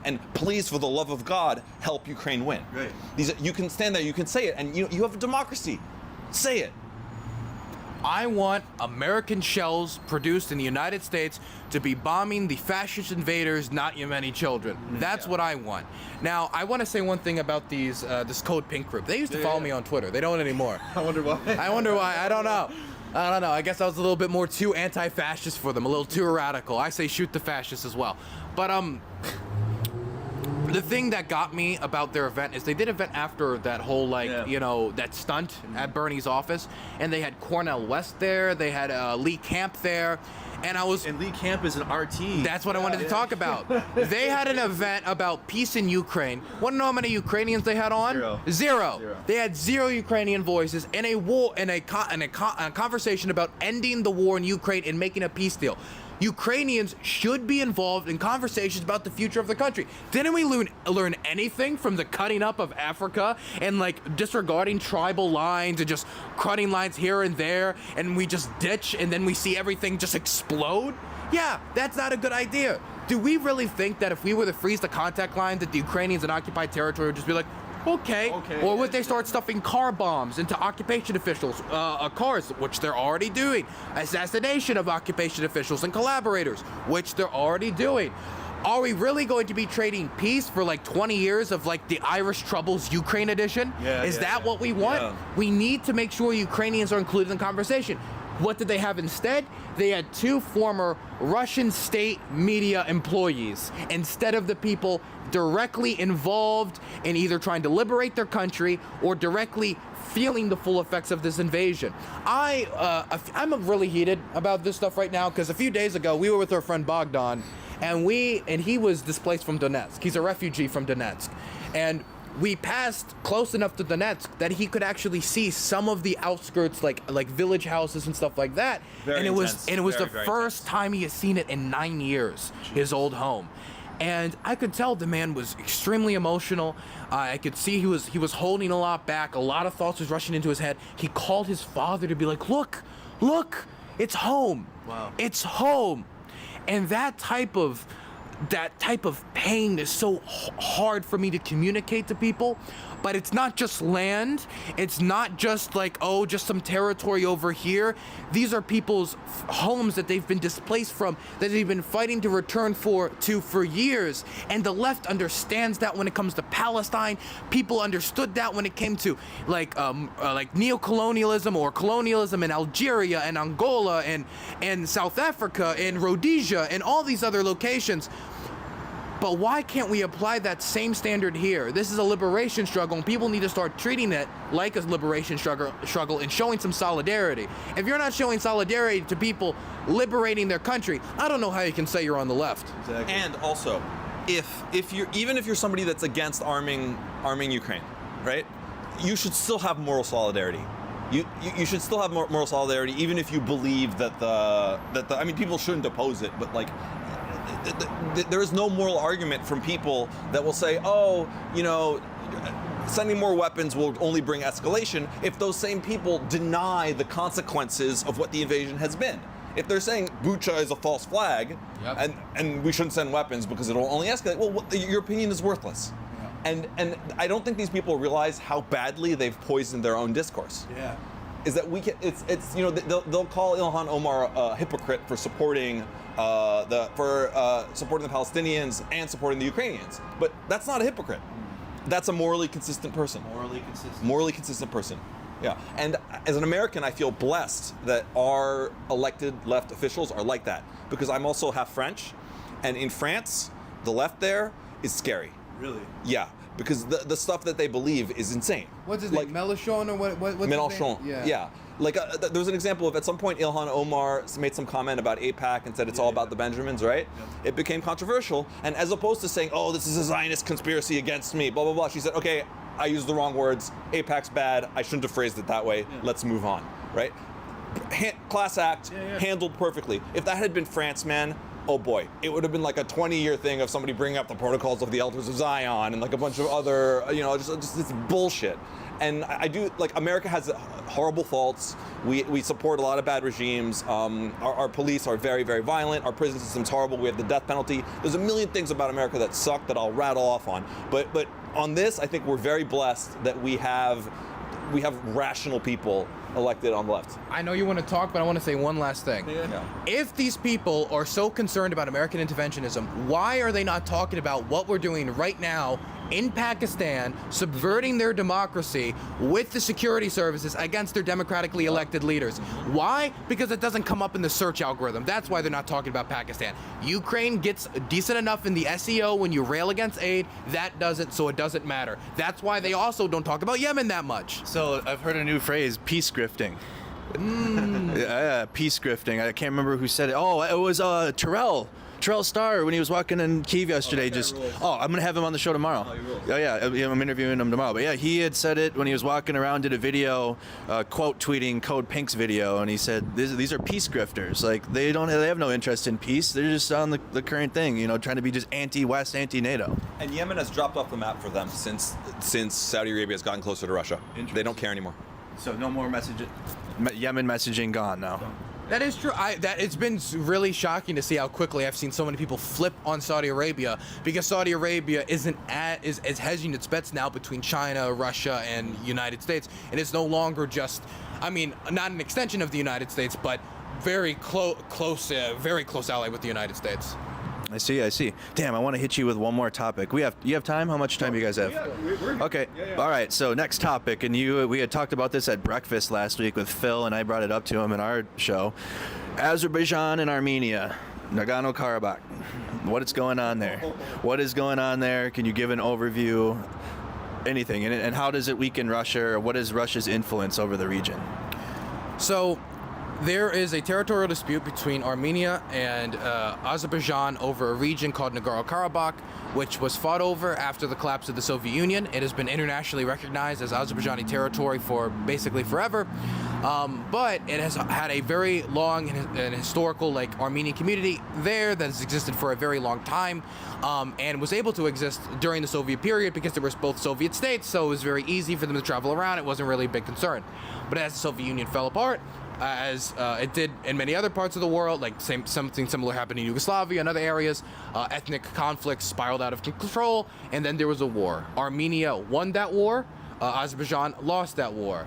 and please, for the love of God, help Ukraine win. Right. You can stand there, you can say it, and you have a democracy. Say it. I want American shells produced in the United States to be bombing the fascist invaders, not Yemeni children. That's what I want. Now, I want to say one thing about this Code Pink group. They used to follow me on Twitter. They don't anymore. I wonder why. I don't know. I guess I was a little bit more too anti-fascist for them, a little too radical. I say shoot the fascists as well. But the thing that got me about their event is they did an event after that whole that stunt at Bernie's office, and they had Cornel West there, they had Lee Camp there, and Lee Camp is an RT. That's what I wanted to talk about. They had an event about peace in Ukraine. Want to know how many Ukrainians they had on? Zero. They had 0 Ukrainian voices in a war, in a conversation about ending the war in Ukraine and making a peace deal. Ukrainians should be involved in conversations about the future of the country. Didn't we learn anything from the cutting up of Africa and disregarding tribal lines and just cutting lines here and there, and we just ditch and then we see everything just explode? Yeah, that's not a good idea. Do we really think that if we were to freeze the contact line that the Ukrainians in occupied territory would just be like, okay. Or would they start stuffing car bombs into occupation officials' cars, which they're already doing? Assassination of occupation officials and collaborators, which they're already doing. Are we really going to be trading peace for 20 years of the Irish Troubles Ukraine edition? Is that what we want? Yeah. We need to make sure Ukrainians are included in the conversation. What did they have instead? They had 2 former Russian state media employees instead of the people directly involved in either trying to liberate their country or directly feeling the full effects of this invasion. I'm really heated about this stuff right now because a few days ago we were with our friend Bogdan, and he was displaced from Donetsk. He's a refugee from Donetsk, and we passed close enough to Donetsk that he could actually see some of the outskirts, like village houses and stuff like that. Very and it was intense. the Very first time he had seen it in 9 years, his old home. And I could tell the man was extremely emotional. I could see he was holding a lot back. A lot of thoughts was rushing into his head. He called his father to be like, look, it's home. Wow. It's home. And that type of pain is so hard for me to communicate to people. But it's not just land. It's not just just some territory over here. These are people's homes that they've been displaced from, that they've been fighting to return for years. And the left understands that when it comes to Palestine. People understood that when it came to neocolonialism or colonialism in Algeria and Angola and South Africa and Rhodesia and all these other locations. But why can't we apply that same standard here? This is a liberation struggle, and people need to start treating it like a liberation struggle and showing some solidarity. If you're not showing solidarity to people liberating their country, I don't know how you can say you're on the left. Exactly. And also, if you're somebody that's against arming Ukraine, right? You should still have moral solidarity. You should still have moral solidarity, even if you believe that people shouldn't oppose it, but there is no moral argument from people that will say, sending more weapons will only bring escalation, if those same people deny the consequences of what the invasion has been. If they're saying Bucha is a false flag, and we shouldn't send weapons because it'll only escalate, well, your opinion is worthless. Yeah. And I don't think these people realize how badly they've poisoned their own discourse. Yeah. Is that they'll call Ilhan Omar a hypocrite for supporting supporting the Palestinians and supporting the Ukrainians, but that's not a hypocrite. That's a morally consistent person. Morally consistent person. Yeah. And as an American, I feel blessed that our elected left officials are like that, because I'm also half French, and in France, the left there is scary. Really? Yeah. Because the stuff that they believe is insane. What's his name? Mélenchon or what's Mélenchon. his name? Yeah. There was an example of, at some point, Ilhan Omar made some comment about AIPAC and said it's all about the Benjamins, right? It became controversial, and as opposed to saying, this is a Zionist conspiracy against me, blah, blah, blah, she said, okay, I used the wrong words, AIPAC's bad, I shouldn't have phrased it that way, let's move on, right? Class act, handled perfectly. If that had been France, man, oh boy, it would have been like a 20-year thing of somebody bringing up the protocols of the Elders of Zion and like a bunch of other, just this bullshit. And I do, like, America has horrible faults. We support a lot of bad regimes. Our police are very, very violent. Our prison system's horrible. We have the death penalty. There's a million things about America that suck that I'll rattle off on. But on this, I think we're very blessed that we have rational people elected on the left. I know you want to talk, but I want to say one last thing. Yeah. If these people are so concerned about American interventionism, why are they not talking about what we're doing right now in Pakistan, subverting their democracy with the security services against their democratically elected leaders? Why? Because it doesn't come up in the search algorithm. That's why they're not talking about Pakistan. Ukraine gets decent enough in the SEO when you rail against aid. That doesn't, so it doesn't matter. That's why they also don't talk about Yemen that much. So I've heard a new phrase, peace grifting. Yeah, peace grifting. I can't remember who said it. Oh, it was Terrell Starr when he was walking in Kyiv yesterday. I'm gonna have him on the show tomorrow. Yeah, I'm interviewing him tomorrow. But yeah, he had said it when he was walking around, did a video, quote tweeting Code Pink's video, and he said these are peace grifters. Like they have no interest in peace. They're just on the current thing, trying to be just anti-West, anti-NATO. And Yemen has dropped off the map for them since Saudi Arabia has gotten closer to Russia. They don't care anymore. So no more Yemen messaging gone now. That is true. It's been really shocking to see how quickly I've seen so many people flip on Saudi Arabia, because Saudi Arabia is hedging its bets now between China, Russia, and United States, and it's no longer just, not an extension of the United States, but very close ally with the United States. I see. Damn, I want to hit you with one more topic. You have time? How much time do you guys have? We're Okay. Yeah. All right. So next topic, and we had talked about this at breakfast last week with Phil, and I brought it up to him in our show. Azerbaijan and Armenia, Nagorno-Karabakh. What is going on there? What is going on there? Can you give an overview? Anything, and how does it weaken Russia? Or what is Russia's influence over the region? So, there is a territorial dispute between Armenia and Azerbaijan over a region called Nagorno-Karabakh, which was fought over after the collapse of the Soviet Union. It has been internationally recognized as Azerbaijani territory for basically forever, but it has had a very long and historical Armenian community there that has existed for a very long time, and was able to exist during the Soviet period because there were both Soviet states, so it was very easy for them to travel around. It wasn't really a big concern. But as the Soviet Union fell apart, as it did in many other parts of the world, something similar happened in Yugoslavia and other areas. Ethnic conflicts spiraled out of control, and then there was a war. Armenia won that war. Azerbaijan lost that war.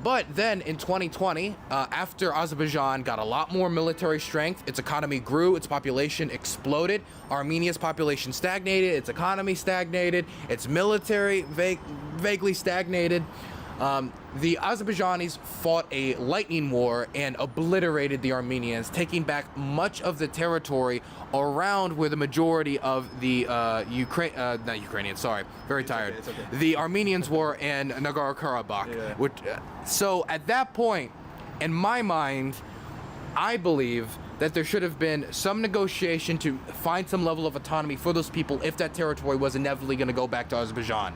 But then in 2020, after Azerbaijan got a lot more military strength, its economy grew, its population exploded. Armenia's population stagnated, its economy stagnated, its military vaguely stagnated. The Azerbaijanis fought a lightning war and obliterated the Armenians, taking back much of the territory around where the majority of the the Armenians were in Nagorno-Karabakh. Yeah. So at that point, in my mind, I believe that there should have been some negotiation to find some level of autonomy for those people if that territory was inevitably going to go back to Azerbaijan.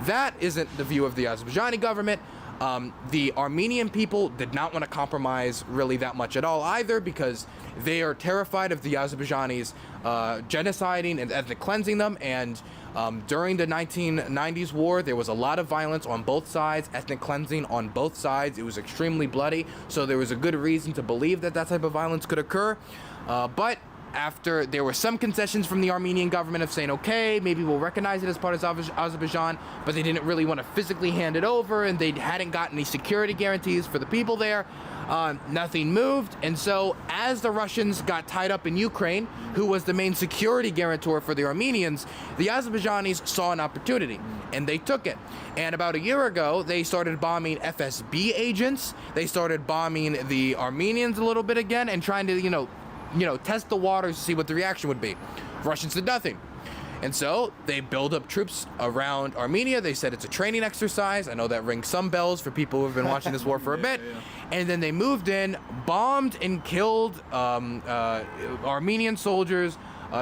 That isn't the view of the Azerbaijani government. The Armenian people did not want to compromise really that much at all either, because they are terrified of the Azerbaijanis genociding and ethnic cleansing them. And during the 1990s war, there was a lot of violence on both sides, ethnic cleansing on both sides. It was extremely bloody, so there was a good reason to believe that that type of violence could occur. But after there were some concessions from the Armenian government of saying, okay, maybe we'll recognize it as part of Azerbaijan, but they didn't really want to physically hand it over, and they hadn't gotten any security guarantees for the people there. Nothing moved, and so as the Russians got tied up in Ukraine, who was the main security guarantor for the Armenians, the Azerbaijanis saw an opportunity, and they took it. And about a year ago, they started bombing FSB agents. They started bombing the Armenians a little bit again, and trying to, test the waters to see what the reaction would be. Russians did nothing. And so they build up troops around Armenia. They said it's a training exercise. I know that rings some bells for people who have been watching this war for a bit. And then they moved in, bombed and killed Armenian soldiers,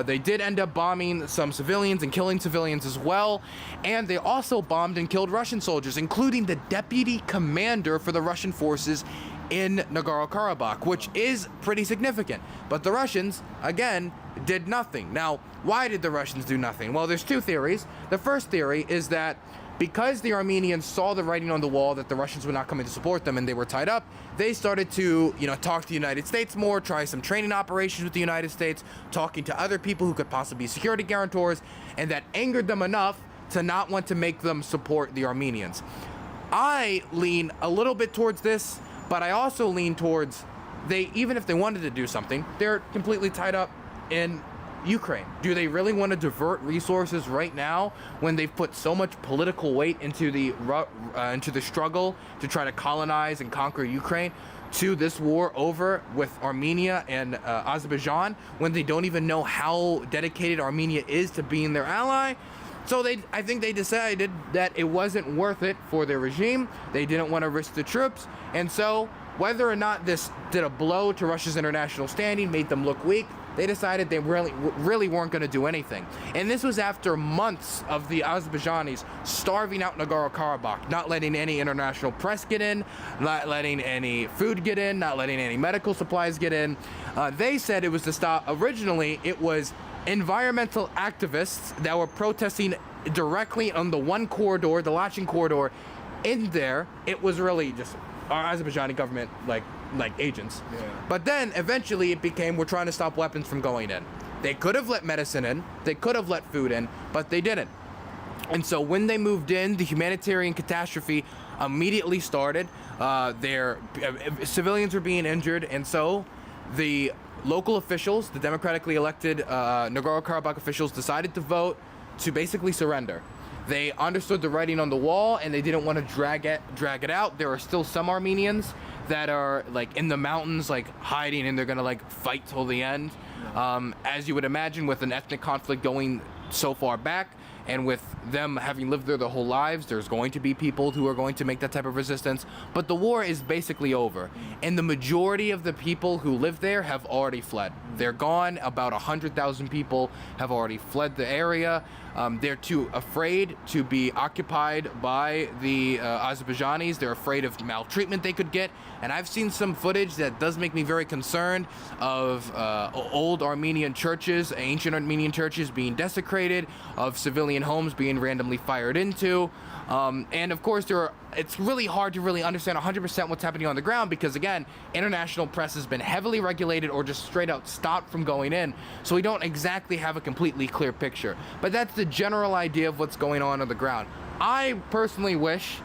They did end up bombing some civilians and killing civilians as well, and they also bombed and killed Russian soldiers, including the deputy commander for the Russian forces in Nagorno-Karabakh, which is pretty significant. But the Russians, again, did nothing. Now, why did the Russians do nothing? Well, there's two theories. The first theory is that because the Armenians saw the writing on the wall that the Russians were not coming to support them and they were tied up, they started to, talk to the United States more, try some training operations with the United States, talking to other people who could possibly be security guarantors, and that angered them enough to not want to make them support the Armenians. I lean a little bit towards this, but I also lean towards even if they wanted to do something, they're completely tied up in Ukraine. Do they really want to divert resources right now when they've put so much political weight into the struggle to try to colonize and conquer Ukraine, to this war over with Armenia and Azerbaijan, when they don't even know how dedicated Armenia is to being their ally? So I think they decided that it wasn't worth it for their regime. They didn't want to risk the troops, and so whether or not this did a blow to Russia's international standing, made them look weak, they decided they really weren't going to do anything. And this was after months of the Azerbaijanis starving out Nagorno-Karabakh, not letting any international press get in, not letting any food get in, not letting any medical supplies get in. They said it was to stop. Originally, it was environmental activists that were protesting directly on the one corridor, the Lachin corridor. In there, it was really just our Azerbaijani government, like agents. Yeah. But then eventually it became, we're trying to stop weapons from going in. They could have let medicine in, they could have let food in, but they didn't. And so when they moved in, the humanitarian catastrophe immediately started. Their civilians were being injured, and so the local officials, the democratically elected Nagorno-Karabakh officials, decided to vote to basically surrender. They understood the writing on the wall, and they didn't want to drag it out. There are still some Armenians that are in the mountains, hiding, and they're gonna fight till the end. As you would imagine, with an ethnic conflict going so far back, and with them having lived there their whole lives, there's going to be people who are going to make that type of resistance. But the war is basically over, and the majority of the people who live there have already fled. They're gone. About 100,000 people have already fled the area. They're too afraid to be occupied by the Azerbaijanis. They're afraid of maltreatment they could get. And I've seen some footage that does make me very concerned of old Armenian churches, ancient Armenian churches being desecrated, of civilian homes being randomly fired into. And of course, it's really hard to really understand 100% what's happening on the ground because, again, international press has been heavily regulated or just straight out stopped from going in. So we don't exactly have a completely clear picture. But that's the general idea of what's going on the ground. I personally wish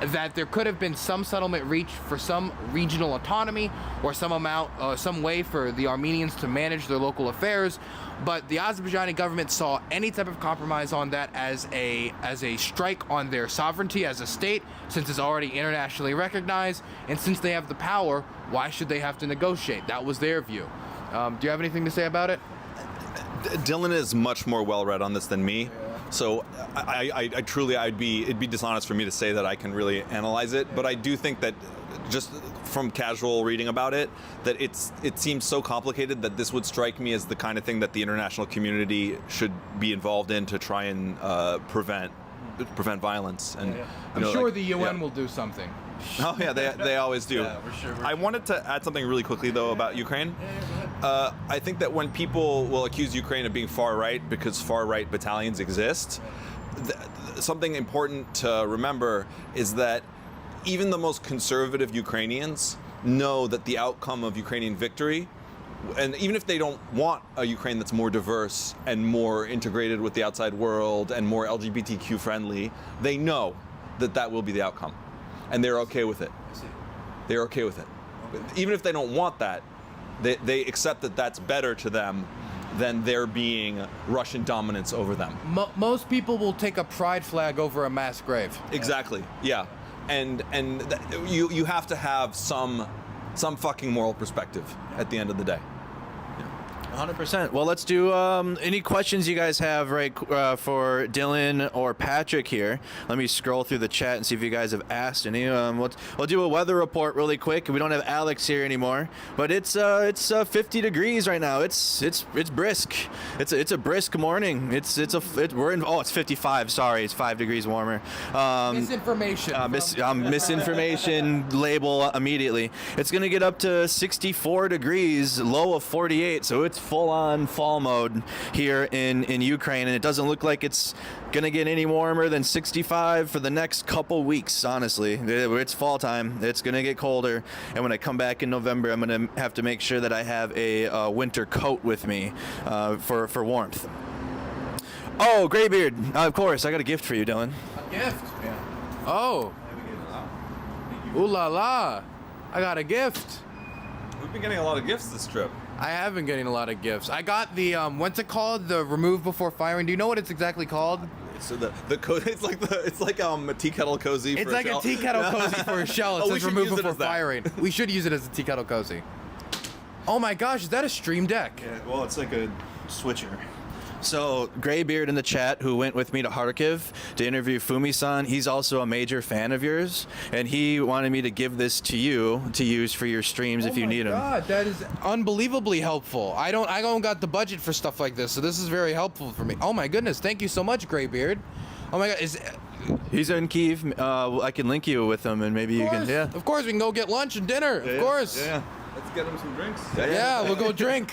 that there could have been some settlement reached for some regional autonomy or some way for the Armenians to manage their local affairs. But the Azerbaijani government saw any type of compromise on that as a strike on their sovereignty as a state, since it's already internationally recognized, and since they have the power, why should they have to negotiate? That was their view. Do you have anything to say about it? Dylan is much more well-read on this than me. So I truly, it'd be dishonest for me to say that I can really analyze it, but I do think that just from casual reading about it, that it seems so complicated that this would strike me as the kind of thing that the international community should be involved in to try and prevent violence. And I'm sure the UN will do something. Oh yeah, they always do. Yeah, for sure. I wanted to add something really quickly though about Ukraine. I think that when people will accuse Ukraine of being far right because far right battalions exist, something important to remember is that even the most conservative Ukrainians know that the outcome of Ukrainian victory, and even if they don't want a Ukraine that's more diverse and more integrated with the outside world and more LGBTQ friendly, they know that will be the outcome. And they're okay with it. They're okay with it. Even if they don't want that, they accept that that's better to them than there being Russian dominance over them. Most people will take a pride flag over a mass grave. Exactly. Yeah. And you have to have some fucking moral perspective at the end of the day. 100%. Well, let's do any questions you guys have for Dylan or Patrick here. Let me scroll through the chat and see if you guys have asked any. We'll do a weather report really quick. We don't have Alex here anymore, but it's 50 degrees right now. It's brisk. It's a brisk morning. It's 55. Sorry, it's 5 degrees warmer. Misinformation. Misinformation label immediately. It's gonna get up to 64 degrees, low of 48. So it's full-on fall mode here in Ukraine, and it doesn't look like it's gonna get any warmer than 65 for the next couple weeks. Honestly, it's fall time. It's gonna get colder, and when I come back in November, I'm gonna have to make sure that I have a winter coat with me for warmth. Oh, Graybeard, of course, I got a gift for you, Dylan. A gift? Yeah. Oh. Ooh la la. I got a gift. We've been getting a lot of gifts this trip. I have been getting a lot of gifts. I got the what's it called? The remove before firing. Do you know what it's exactly called? So the it's like a tea kettle cozy. It's for like a shell. a tea kettle cozy for a shell. It We says should remove use it before as that. firing. We should use it as a tea kettle cozy. Oh my gosh, is that a stream deck? Yeah, well, it's like a switcher. So, Graybeard in the chat, who went with me to Kharkiv to interview Fumi-san, he's also a major fan of yours, and he wanted me to give this to you to use for your streams if you need them. Oh my god, that is unbelievably helpful. I don't got the budget for stuff like this, so this is very helpful for me. Oh my goodness, thank you so much, Graybeard. Oh my god, He's in Kyiv. I can link you with him, and maybe you can. Yeah. Of course, we can go get lunch and dinner. Of course. Yeah. Let's get him some drinks. Yeah, we'll go drink.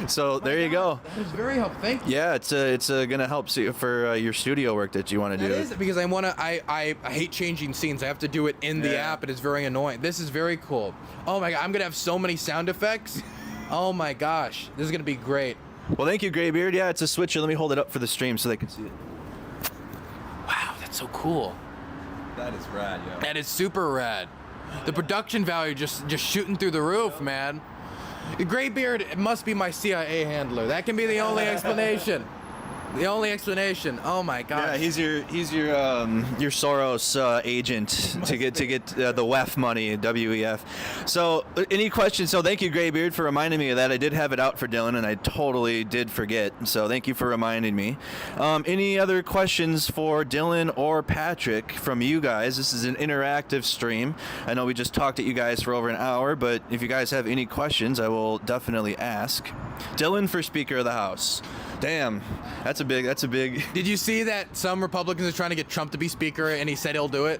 So there you go. That is very helpful. Thank you. Yeah, it's gonna help for your studio work that you want to do. That is because I hate changing scenes. I have to do it in the app. It is very annoying. This is very cool. Oh my god, I'm gonna have so many sound effects. Oh my gosh, this is gonna be great. Well, thank you, Graybeard. Yeah, it's a switcher. Let me hold it up for the stream so they can see it. Wow, that's so cool. That is rad, yeah. That is super rad. The production value just shooting through the roof, man. The Graybeard must be my CIA handler. That can be the only explanation. The only explanation. Oh my god. Yeah, he's your Soros agent to get the WEF money, WEF. So any questions? So thank you, Graybeard, for reminding me of that. I did have it out for Dylan, and I totally did forget. So thank you for reminding me. Any other questions for Dylan or Patrick from you guys? This is an interactive stream. I know we just talked at you guys for over an hour, but if you guys have any questions, I will definitely ask. Dylan for Speaker of the House. Damn, that's a big. Did you see that some Republicans are trying to get Trump to be speaker, and he said he'll do it?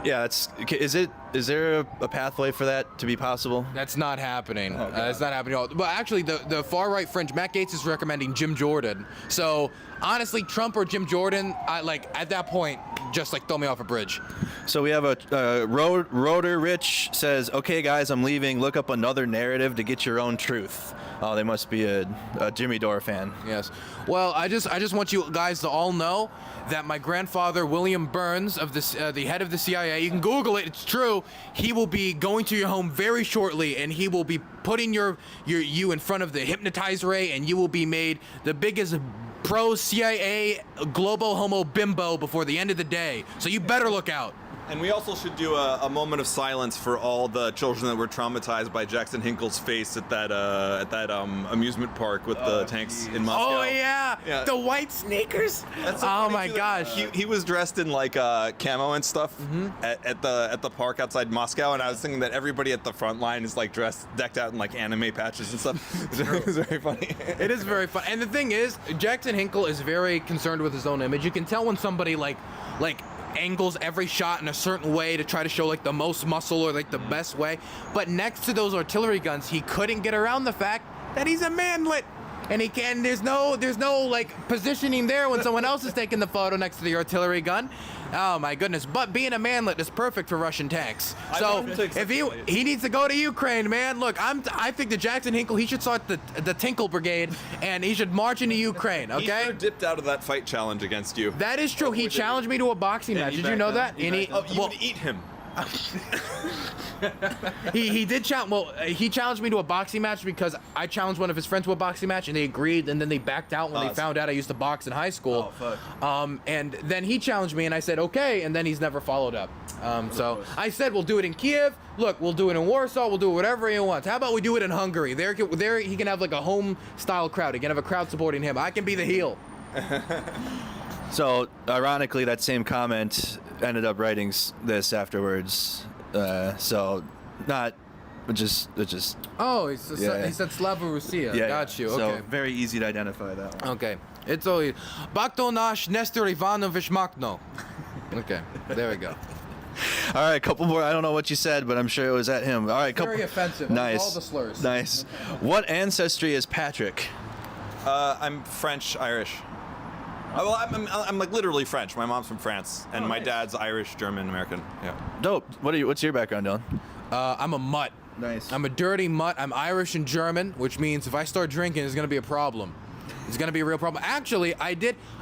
Yeah, is there a pathway for that to be possible? That's not happening. It's not happening at all. But actually, the far right fringe, Matt Gaetz is recommending Jim Jordan. So honestly, Trump or Jim Jordan, at that point, just throw me off a bridge. So we have a Rotor Rich says, "Okay, guys, I'm leaving. Look up another narrative to get your own truth." Oh, they must be a Jimmy Dore fan. Yes. Well, I just want you guys to all know that my grandfather, William Burns, of the head of the CIA, you can Google it, it's true, he will be going to your home very shortly, and he will be putting you in front of the hypnotize ray, and you will be made the biggest pro-CIA global homo bimbo before the end of the day. So you better look out. And we also should do a moment of silence for all the children that were traumatized by Jackson Hinkle's face at that amusement park with the tanks in Moscow. Oh yeah, the white sneakers. That's so oh funny, my too, gosh. He was dressed in camo and stuff at the park outside Moscow, and I was thinking that everybody at the front line is decked out in anime patches and stuff. It was very funny. It is very fun. And the thing is, Jackson Hinkle is very concerned with his own image. You can tell when somebody like angles every shot in a certain way to try to show the most muscle or the best way. But next to those artillery guns, he couldn't get around the fact that he's a manlet. And he can. There's no positioning there when someone else is taking the photo next to the artillery gun. Oh my goodness! But being a manlet is perfect for Russian tanks. So if he needs to go to Ukraine, man. Look, I think that Jackson Hinkle, he should start the Tinkle Brigade, and he should march into Ukraine. Okay. He sure dipped out of that fight challenge against you. That is true. He challenged me to a boxing match. Did you know that? You would eat him. He did challenge. Well, he challenged me to a boxing match because I challenged one of his friends to a boxing match, and they agreed, and then they backed out when they found out I used to box in high school. Oh, fuck. And then he challenged me, and I said okay, and then he's never followed up. So I said we'll do it in Kyiv. Look, we'll do it in Warsaw. We'll do it whatever he wants. How about we do it in Hungary? There he can have like a home style crowd. He can have a crowd supporting him. I can be the heel. So, ironically, that same comment ended up writing this afterwards. So, not, it just. Oh, he said Slava Russia. Yeah. Got you. Okay. So, very easy to identify that one. Okay. It's only Bakto nash Nestor Ivanovich Makno. Okay. There we go. All right, a couple more. I don't know what you said, but I'm sure it was at him. All right, Very offensive. Nice. All the slurs. Nice. What ancestry is Patrick? I'm French, Irish. Well, I'm like literally French. My mom's from France, and my dad's Irish, German, American. Yeah. Dope. What's your background, Dylan? I'm a mutt. Nice. I'm a dirty mutt. I'm Irish and German, which means if I start drinking, it's gonna be a problem. It's gonna be a real problem. Actually, I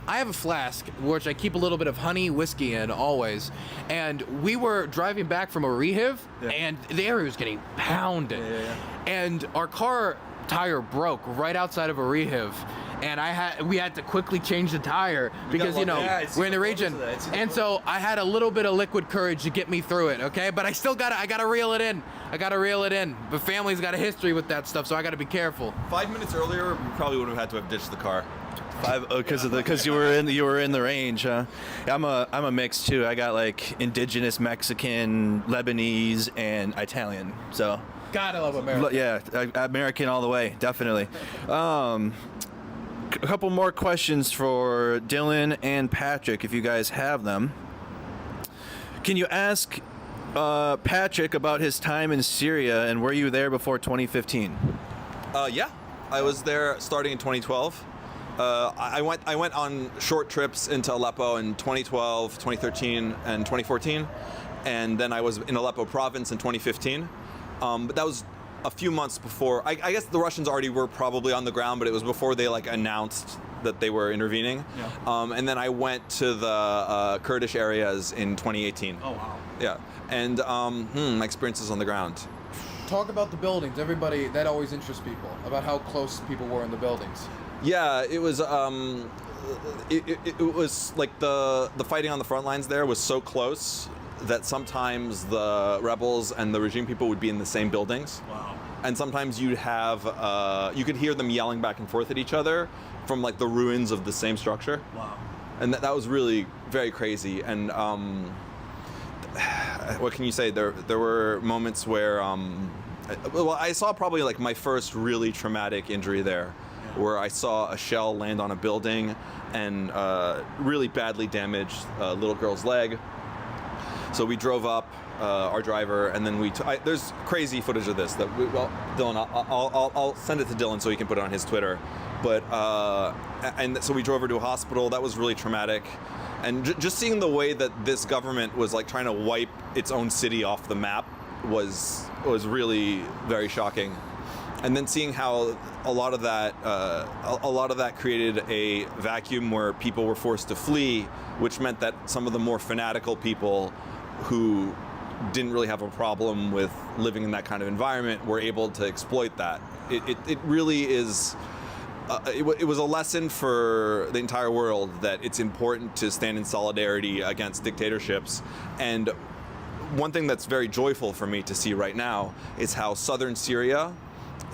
have a flask which I keep a little bit of honey whiskey in always, and we were driving back from a rehiv, and the area was getting pounded, and our car tire broke right outside of a rehiv, and we had to quickly change the tire because we're in the region, and so I had a little bit of liquid courage to get me through it. Okay, but I gotta reel it in. But family's got a history with that stuff, so I gotta be careful. 5 minutes earlier, we probably would have had to have ditched the car. Because you were in the range, huh? I'm a mix too. I got like indigenous Mexican, Lebanese, and Italian. So. God, I love America. Yeah, American all the way, definitely. A couple more questions for Dylan and Patrick, if you guys have them. Can you ask Patrick about his time in Syria, and were you there before 2015? Yeah, I was there starting in 2012. I went on short trips into Aleppo in 2012, 2013, and 2014, and then I was in Aleppo province in 2015. But that was a few months before. I guess the Russians already were probably on the ground, but it was before they like announced that they were intervening. Yeah. And then I went to the Kurdish areas in 2018. Oh wow. Yeah, and my experiences on the ground. Talk about the buildings. Everybody, that always interests people, about how close people were in the buildings. Yeah, it was. It was like the fighting on the front lines there was so close that sometimes the rebels and the regime people would be in the same buildings. Wow. And sometimes you'd have, you could hear them yelling back and forth at each other from like the ruins of the same structure. Wow. And that was really very crazy. And what can you say? There were moments where, well, I saw probably like my first really traumatic injury there, where I saw a shell land on a building and really badly damaged a little girl's leg. So we drove up, our driver, and then there's crazy footage of this that Dylan, I'll send it to Dylan so he can put it on his Twitter. But and so we drove her to a hospital. That was really traumatic, and just seeing the way that this government was like trying to wipe its own city off the map was really very shocking. And then seeing how a lot of that created a vacuum where people were forced to flee, which meant that some of the more fanatical people who didn't really have a problem with living in that kind of environment were able to exploit that. It really is. It was a lesson for the entire world that it's important to stand in solidarity against dictatorships. And one thing that's very joyful for me to see right now is how southern Syria,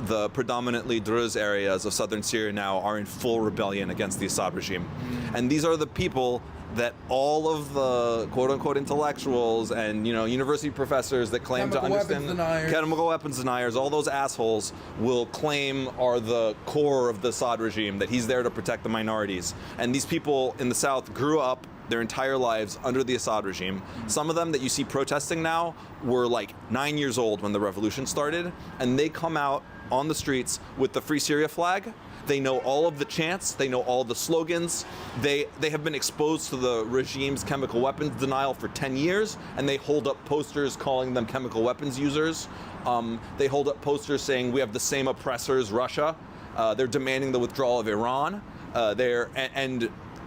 the predominantly Druze areas of southern Syria now, are in full rebellion against the Assad regime. And these are the people that all of the quote-unquote intellectuals and university professors that claim to understand chemical weapons deniers, all those assholes will claim are the core of the Assad regime, that he's there to protect the minorities. And these people in the south grew up their entire lives under the Assad regime. Some of them that you see protesting now were like 9 years old when the revolution started, and they come out on the streets with the Free Syria flag. They know all of the chants, they know all the slogans. They have been exposed to the regime's chemical weapons denial for 10 years, and they hold up posters calling them chemical weapons users. They hold up posters saying we have the same oppressors, Russia. They're demanding the withdrawal of Iran.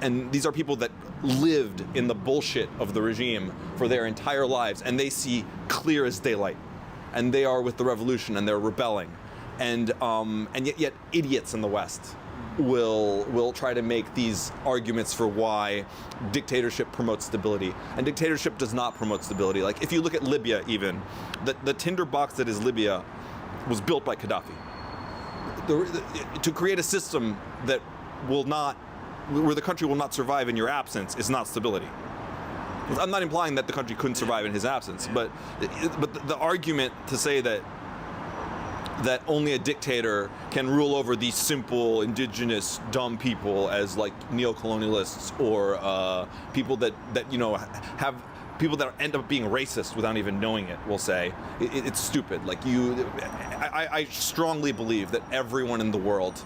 And these are people that lived in the bullshit of the regime for their entire lives, and they see clear as daylight. And they are with the revolution, and they're rebelling. And yet idiots in the West will try to make these arguments for why dictatorship promotes stability. And dictatorship does not promote stability. Like, if you look at Libya even, the tinderbox that is Libya was built by Gaddafi. To create a system that where the country will not survive in your absence is not stability. I'm not implying that the country couldn't survive in his absence, but the argument to say that only a dictator can rule over these simple, indigenous, dumb people as like neo-colonialists or people that have people that end up being racist without even knowing it, we'll say, it's stupid. Like I strongly believe that everyone in the world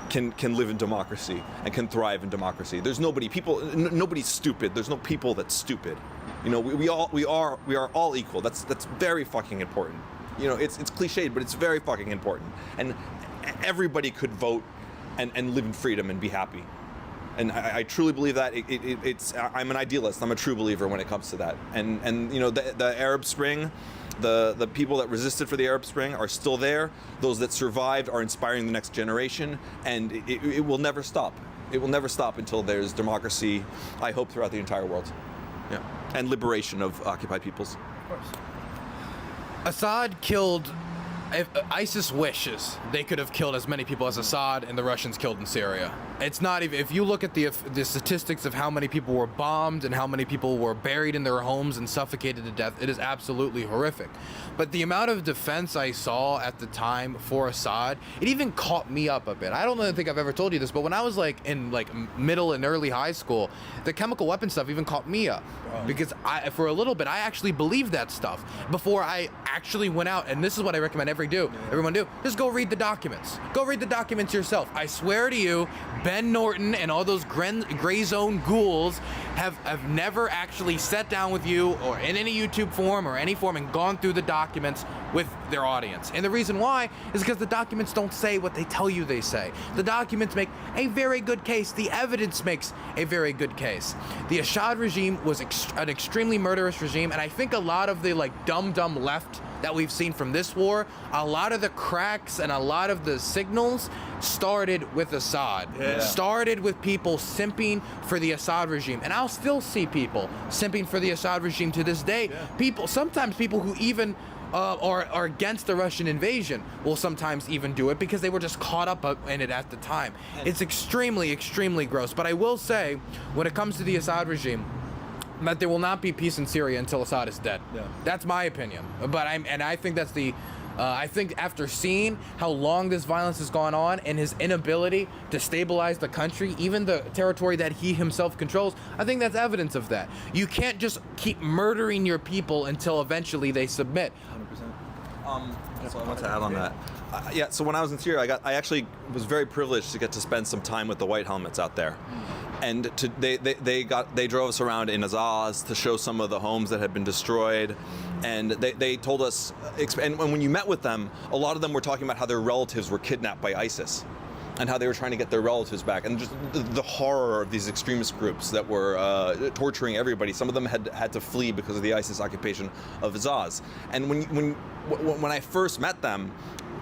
can live in democracy and can thrive in democracy. There's nobody's stupid. There's no people that's stupid. We are all equal. That's very fucking important. It's cliched, but it's very fucking important. And everybody could vote and live in freedom and be happy. And I truly believe that. I'm an idealist. I'm a true believer when it comes to that. And the Arab Spring, the people that resisted for the Arab Spring are still there. Those that survived are inspiring the next generation, and it will never stop. It will never stop until there's democracy, I hope, throughout the entire world. Yeah, and liberation of occupied peoples. Of course. Assad killed. If ISIS wishes, they could have killed as many people as Assad and the Russians killed in Syria. It's not even, if you look at the statistics of how many people were bombed and how many people were buried in their homes and suffocated to death, it is absolutely horrific. But the amount of defense I saw at the time for Assad, it even caught me up a bit. I don't think I've ever told you this, but when I was in middle and early high school, the chemical weapon stuff even caught me up. Because for a little bit, I actually believed that stuff before I actually went out. And this is what I recommend everyone do. Just go read the documents. Go read the documents yourself. I swear to you, Ben Norton and all those gray zone ghouls have never actually sat down with you or in any YouTube form or any form and gone through the documents with their audience. And the reason why is because the documents don't say what they tell you they say. The documents make a very good case. The evidence makes a very good case. The Assad regime was an extremely murderous regime, and I think a lot of the dumb left that we've seen from this war, a lot of the cracks and a lot of the signals started with Assad. Yeah. Started with people simping for the Assad regime. And I'll still see people simping for the Assad regime to this day. Yeah. Sometimes people who even are against the Russian invasion will sometimes even do it because they were just caught up in it at the time. It's extremely, extremely gross. But I will say, when it comes to the Assad regime, that there will not be peace in Syria until Assad is dead. Yeah. That's my opinion. But I think that's I think after seeing how long this violence has gone on and his inability to stabilize the country, even the territory that he himself controls, I think that's evidence of that. You can't just keep murdering your people until eventually they submit. 100%. So I want to add on that. So when I was in Syria, I actually was very privileged to get to spend some time with the White Helmets out there. And they drove us around in Azaz to show some of the homes that had been destroyed, and they told us, and when you met with them, a lot of them were talking about how their relatives were kidnapped by ISIS, and how they were trying to get their relatives back, and just the horror of these extremist groups that were torturing everybody. Some of them had to flee because of the ISIS occupation of Azaz. And when I first met them,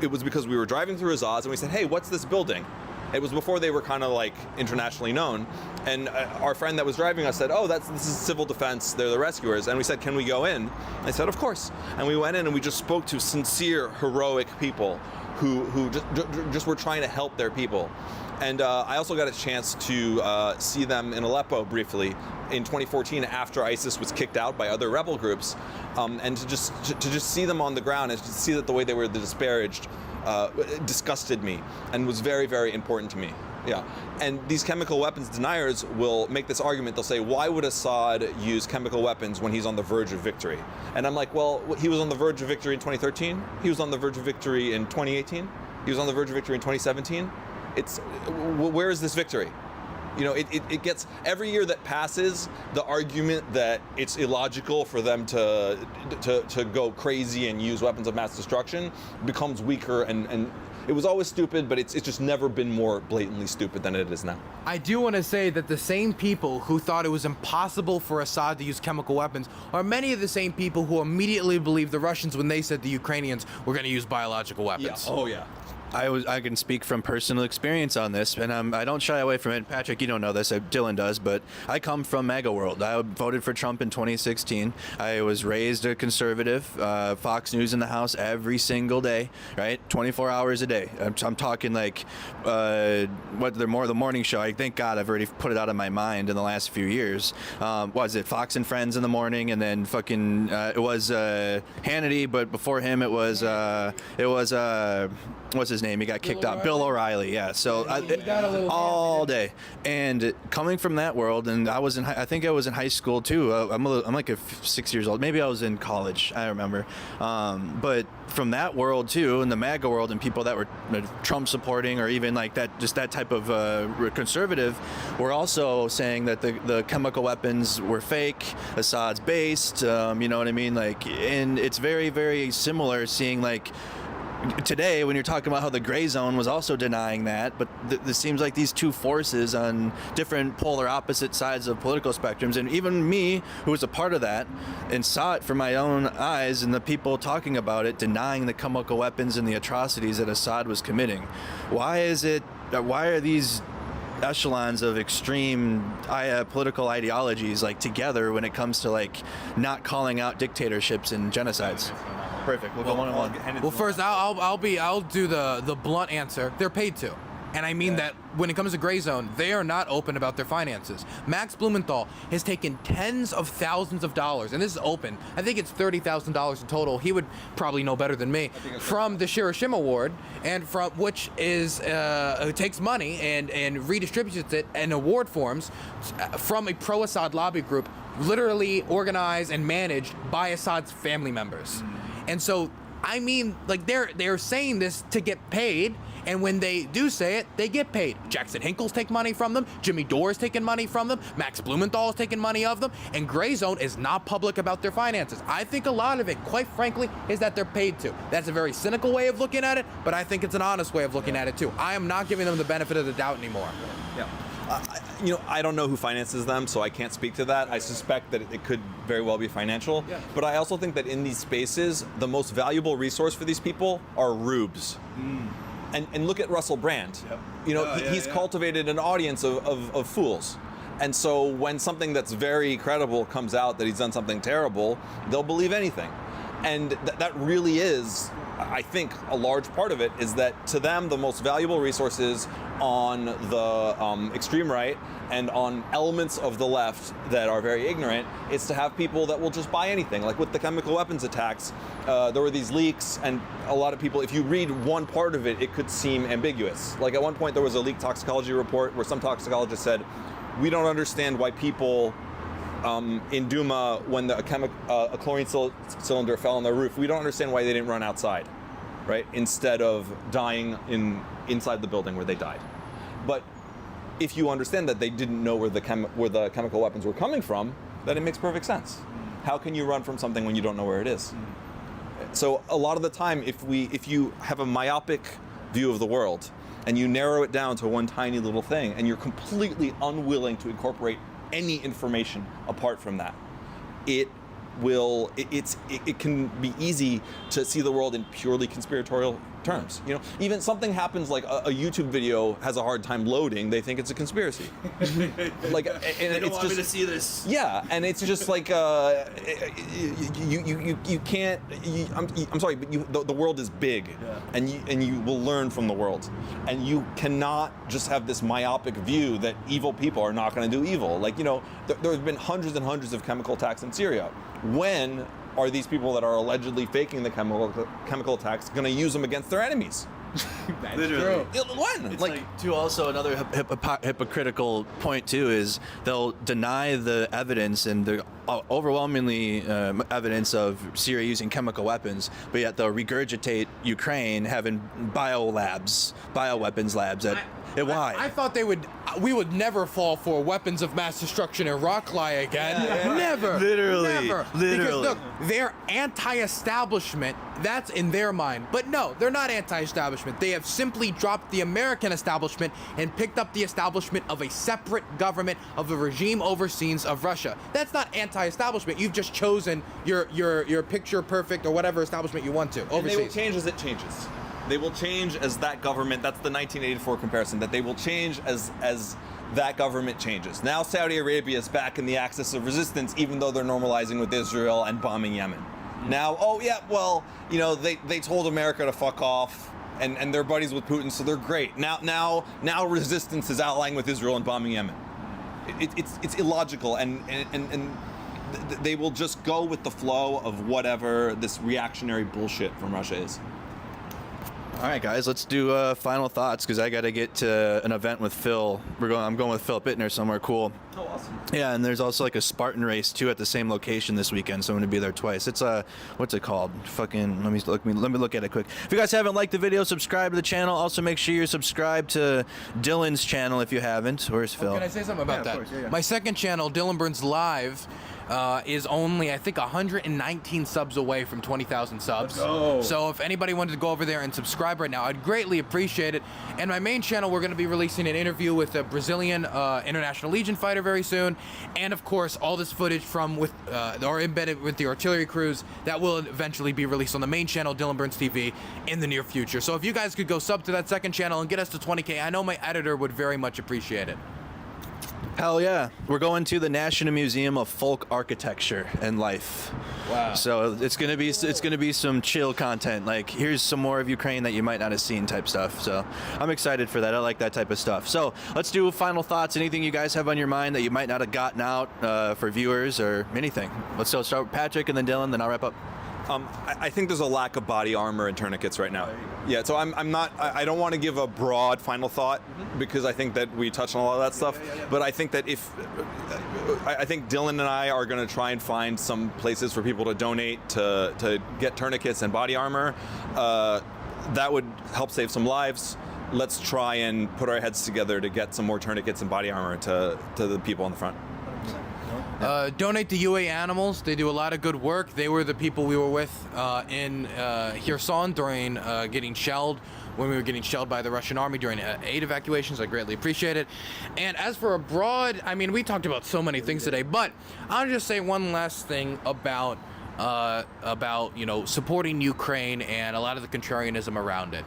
it was because we were driving through Azaz and we said, "Hey, what's this building?" It was before they were kind of internationally known, and our friend that was driving us said, "Oh, this is civil defense. They're the rescuers." And we said, "Can we go in?" And I said, "Of course." And we went in and we just spoke to sincere, heroic people who just were trying to help their people. And I also got a chance to see them in Aleppo briefly in 2014 after ISIS was kicked out by other rebel groups, and to just see them on the ground and to see that the way they were disparaged disgusted me and was very, very important to me. Yeah. And these chemical weapons deniers will make this argument. They'll say, why would Assad use chemical weapons when he's on the verge of victory? And I'm like, well, he was on the verge of victory in 2013. He was on the verge of victory in 2018. He was on the verge of victory in 2017. Where is this victory? It gets, every year that passes, the argument that it's illogical for them to go crazy and use weapons of mass destruction becomes weaker and it was always stupid, but it's just never been more blatantly stupid than it is now. I do want to say that the same people who thought it was impossible for Assad to use chemical weapons are many of the same people who immediately believed the Russians when they said the Ukrainians were going to use biological weapons. Oh yeah. I can speak from personal experience on this, and I don't shy away from it. Patrick, you don't know this, Dylan does, but I come from MAGA world. I voted for Trump in 2016. I was raised a conservative, Fox News in the house every single day, right? 24 hours a day. I'm talking like the morning show. I thank God I've already put it out of my mind in the last few years. Was it Fox and Friends in the morning, and then fucking it was Hannity, but before him it was what's his name? He got kicked out. Bill O'Reilly. Yeah. So all day, and coming from that world, and I think I was in high school too. I'm like 6 years old. Maybe I was in college. I don't remember. But from that world too, and the MAGA world, and people that were Trump supporting, or even like that, just that type of conservative, were also saying that the chemical weapons were fake, Assad's based. You know what I mean? Like, and it's very, very similar seeing like. Today, when you're talking about how the gray zone was also denying that, but this seems like these two forces on different polar opposite sides of political spectrums, and even me, who was a part of that, and saw it from my own eyes, and the people talking about it, denying the chemical weapons and the atrocities that Assad was committing. Why are these echelons of extreme political ideologies like together when it comes to like not calling out dictatorships and genocides? Perfect. We'll go one on one. Well, first I'll do the blunt answer. They're paid to. And I mean that when it comes to gray zone, they are not open about their finances. Max Blumenthal has taken tens of thousands of dollars, and this is open. I think it's $30,000 in total. He would probably know better than me. From the Hiroshima Award, and from which is takes money and redistributes it in award forms from a pro-Assad lobby group, literally organized and managed by Assad's family members. And so, I mean, like they're saying this to get paid. And when they do say it, they get paid. Jackson Hinkle's taking money from them. Jimmy Dore's taking money from them. Max Blumenthal's taking money of them. And Gray Zone is not public about their finances. I think a lot of it, quite frankly, is that they're paid to. That's a very cynical way of looking at it, but I think it's an honest way of looking at it too. I am not giving them the benefit of the doubt anymore. Yeah. I don't know who finances them, so I can't speak to that. I suspect that it could very well be financial. Yeah. But I also think that in these spaces, the most valuable resource for these people are rubes. And look at Russell Brand. Yep. He's cultivated an audience of fools. And so when something that's very credible comes out that he's done something terrible, they'll believe anything. And that really is, I think, a large part of it is that to them, the most valuable resources on the extreme right and on elements of the left that are very ignorant is to have people that will just buy anything. Like with the chemical weapons attacks, there were these leaks, and a lot of people, if you read one part of it, it could seem ambiguous. Like at one point there was a leaked toxicology report where some toxicologist said, we don't understand why people in Duma, when a chlorine cylinder fell on their roof, we don't understand why they didn't run outside, right? Instead of dying inside the building where they died. But if you understand that they didn't know where the chemical weapons were coming from, then it makes perfect sense. How can you run from something when you don't know where it is? So a lot of the time, if you have a myopic view of the world and you narrow it down to one tiny little thing, and you're completely unwilling to incorporate any information apart from that, it can be easy to see the world in purely conspiratorial terms. Even something happens like a YouTube video has a hard time loading, they think it's a conspiracy. Like, and they don't want me to see this. Yeah, and it's just like you can't. I'm sorry, but the world is big, and you will learn from the world, and you cannot just have this myopic view that evil people are not going to do evil. Like there have been hundreds and hundreds of chemical attacks in Syria. When are these people that are allegedly faking the chemical attacks going to use them against their enemies? That's Literally. true. When? It's like too. Also, another hypocritical point too is they'll deny the evidence and the overwhelmingly evidence of Syria using chemical weapons, but yet they'll regurgitate Ukraine having bioweapons labs. Why? I thought they would. we would never fall for weapons of mass destruction and rock lie again. Never. Literally. Never. Literally. Because look, they're anti-establishment. That's in their mind. But no, they're not anti-establishment. They have simply dropped the American establishment and picked up the establishment of a separate government, of a regime overseas of Russia. That's not anti-establishment. You've just chosen your picture perfect or whatever establishment you want to overseas. And they will change as it changes. They will change as that government, that's the 1984 comparison, that they will change as that government changes. Now Saudi Arabia is back in the axis of resistance, even though they're normalizing with Israel and bombing Yemen. Now, oh yeah, well, you know, they told America to fuck off, and they're buddies with Putin, so they're great. Now resistance is allying with Israel and bombing Yemen. It's illogical, and they will just go with the flow of whatever this reactionary bullshit from Russia is. All right, guys, let's do final thoughts because I got to get to an event with Phil. I'm going with Phil Bittner somewhere cool. Oh, awesome. Yeah, and there's also like a Spartan race too at the same location this weekend, so I'm gonna be there twice. It's what's it called? Fucking let me look at it quick. If you guys haven't liked the video, subscribe to the channel. Also, make sure you're subscribed to Dylan's channel if you haven't. Where's Phil? Can I say something about that? Of course, yeah. My second channel, DylanBurnsLIVE, is only, I think, 119 subs away from 20,000 subs. go. So if anybody wanted to go over there and subscribe right now, I'd greatly appreciate it. And my main channel, we're going to be releasing an interview with a Brazilian International Legion fighter very soon. And of course, all this footage from or embedded with the artillery crews that will eventually be released on the main channel, Dylan Burns TV, in the near future. So if you guys could go sub to that second channel and get us to 20K, I know my editor would very much appreciate it. Hell yeah. We're going to the National Museum of Folk Architecture and Life. Wow. So it's gonna be some chill content. Like here's some more of Ukraine that you might not have seen type stuff. So I'm excited for that. I like that type of stuff. So let's do final thoughts. Anything you guys have on your mind that you might not have gotten out for viewers or anything. Let's start with Patrick and then Dylan, then I'll wrap up. I think there's a lack of body armor and tourniquets right now. Yeah, so I don't want to give a broad final thought because I think that we touched on a lot of that stuff. But I think that I think Dylan and I are going to try and find some places for people to donate to get tourniquets and body armor. That would help save some lives. Let's try and put our heads together to get some more tourniquets and body armor to the people on the front. Donate to UA Animals. They do a lot of good work. They were the people we were with in Kherson during getting shelled, when we were getting shelled by the Russian army during aid evacuations. I greatly appreciate it. And as for abroad, I mean, we talked about so many things today, but I'll just say one last thing about supporting Ukraine and a lot of the contrarianism around it.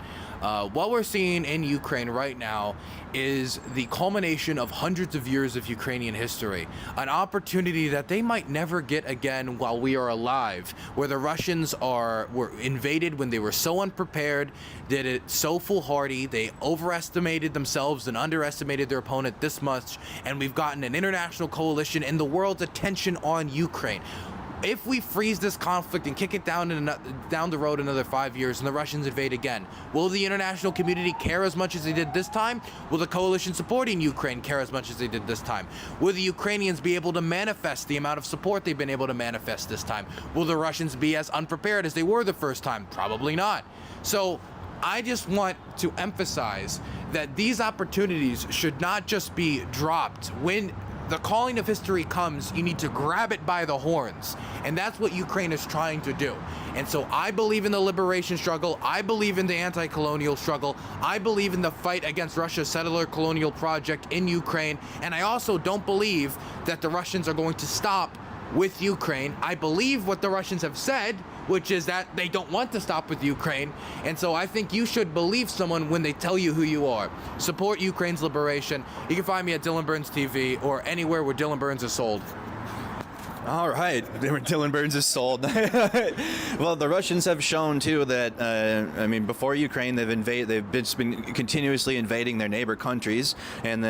What we're seeing in Ukraine right now is the culmination of hundreds of years of Ukrainian history, an opportunity that they might never get again while we are alive, where the Russians were invaded when they were so unprepared, did it so foolhardy, they overestimated themselves and underestimated their opponent this much, and we've gotten an international coalition and the world's attention on Ukraine. If we freeze this conflict and kick it down the road another 5 years and the Russians invade again, will the international community care as much as they did this time? Will the coalition supporting Ukraine care as much as they did this time? Will the Ukrainians be able to manifest the amount of support they've been able to manifest this time? Will the Russians be as unprepared as they were the first time? Probably not. So I just want to emphasize that these opportunities should not just be dropped. When the calling of history comes, you need to grab it by the horns. And that's what Ukraine is trying to do. And so I believe in the liberation struggle. I believe in the anti-colonial struggle. I believe in the fight against Russia's settler colonial project in Ukraine. And I also don't believe that the Russians are going to stop with Ukraine. I believe what the Russians have said, which is that they don't want to stop with Ukraine. And so I think you should believe someone when they tell you who you are. Support Ukraine's liberation. You can find me at Dylan Burns TV or anywhere where Dylan Burns is sold. All right, Dylan Burns is sold. Well, the Russians have shown too that I mean, before Ukraine, they've been continuously invading their neighbor countries, and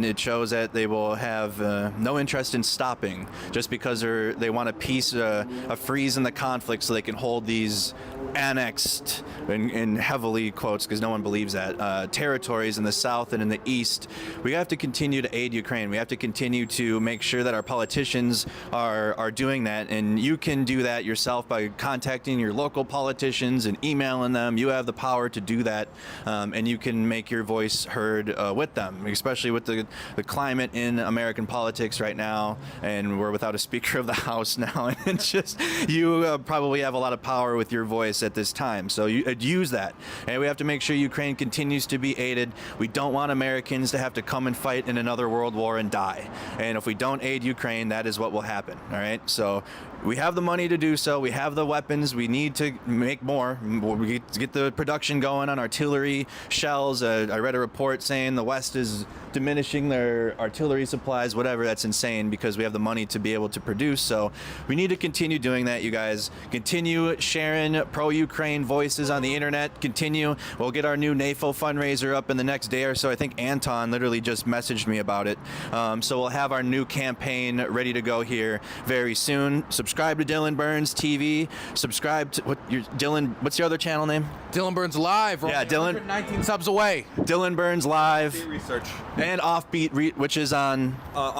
it shows that they will have no interest in stopping just because they want a peace, a freeze in the conflict, so they can hold these annexed, in heavily quotes because no one believes that, territories in the south and in the east. We have to continue to aid Ukraine. We have to continue to make sure that our politicians are are doing that, and you can do that yourself by contacting your local politicians and emailing them. You have the power to do that, and you can make your voice heard with them, especially with the climate in American politics right now, and we're without a Speaker of the House now, and it's just, you probably have a lot of power with your voice at this time, so you use that. And we have to make sure Ukraine continues to be aided. We don't want Americans to have to come and fight in another world war and die, and if we don't aid Ukraine, that is what will happen. All right, so we have the money to do so. We have the weapons. We need to make more. We get to get the production going on artillery shells. I read a report saying the West is diminishing their artillery supplies, whatever. That's insane because we have the money to be able to produce. So we need to continue doing that, you guys. Continue sharing pro-Ukraine voices on the internet. Continue. We'll get our new NAFO fundraiser up in the next day or so. I think Anton literally just messaged me about it. So we'll have our new campaign ready to go here very soon. Subscribe to Dylan Burns TV. Subscribe to Dylan. What's your other channel name? Dylan Burns Live. Yeah, Dylan. 19 subs away. Dylan Burns Live. Research. And Offbeat, which is on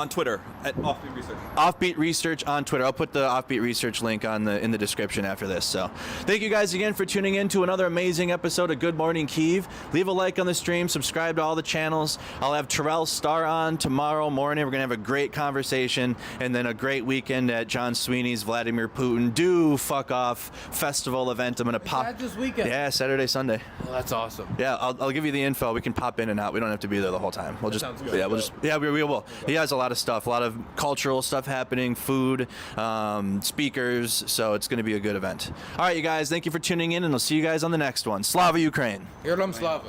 Twitter at Offbeat Research. Offbeat Research on Twitter. I'll put the Offbeat Research link in the description after this. So thank you guys again for tuning in to another amazing episode of Good Morning Kyiv. Leave a like on the stream. Subscribe to all the channels. I'll have Terrell Starr on tomorrow morning. We're going to have a great conversation and then a great weekend at John Sweeney's Vladimir Putin Do Fuck Off Festival event. I'm going to pop. that this weekend? Yeah, Saturday, Sunday. Oh, that's awesome. Yeah, I'll give you the info. We can pop in and out. We don't have to be there the whole time. We'll just, sounds good. yeah, we will. He has a lot of stuff, a lot of cultural stuff happening, food, speakers. So it's going to be a good event. All right, you guys, thank you for tuning in, and I'll see you guys on the next one. Slava Ukraine. Heirloom Slava.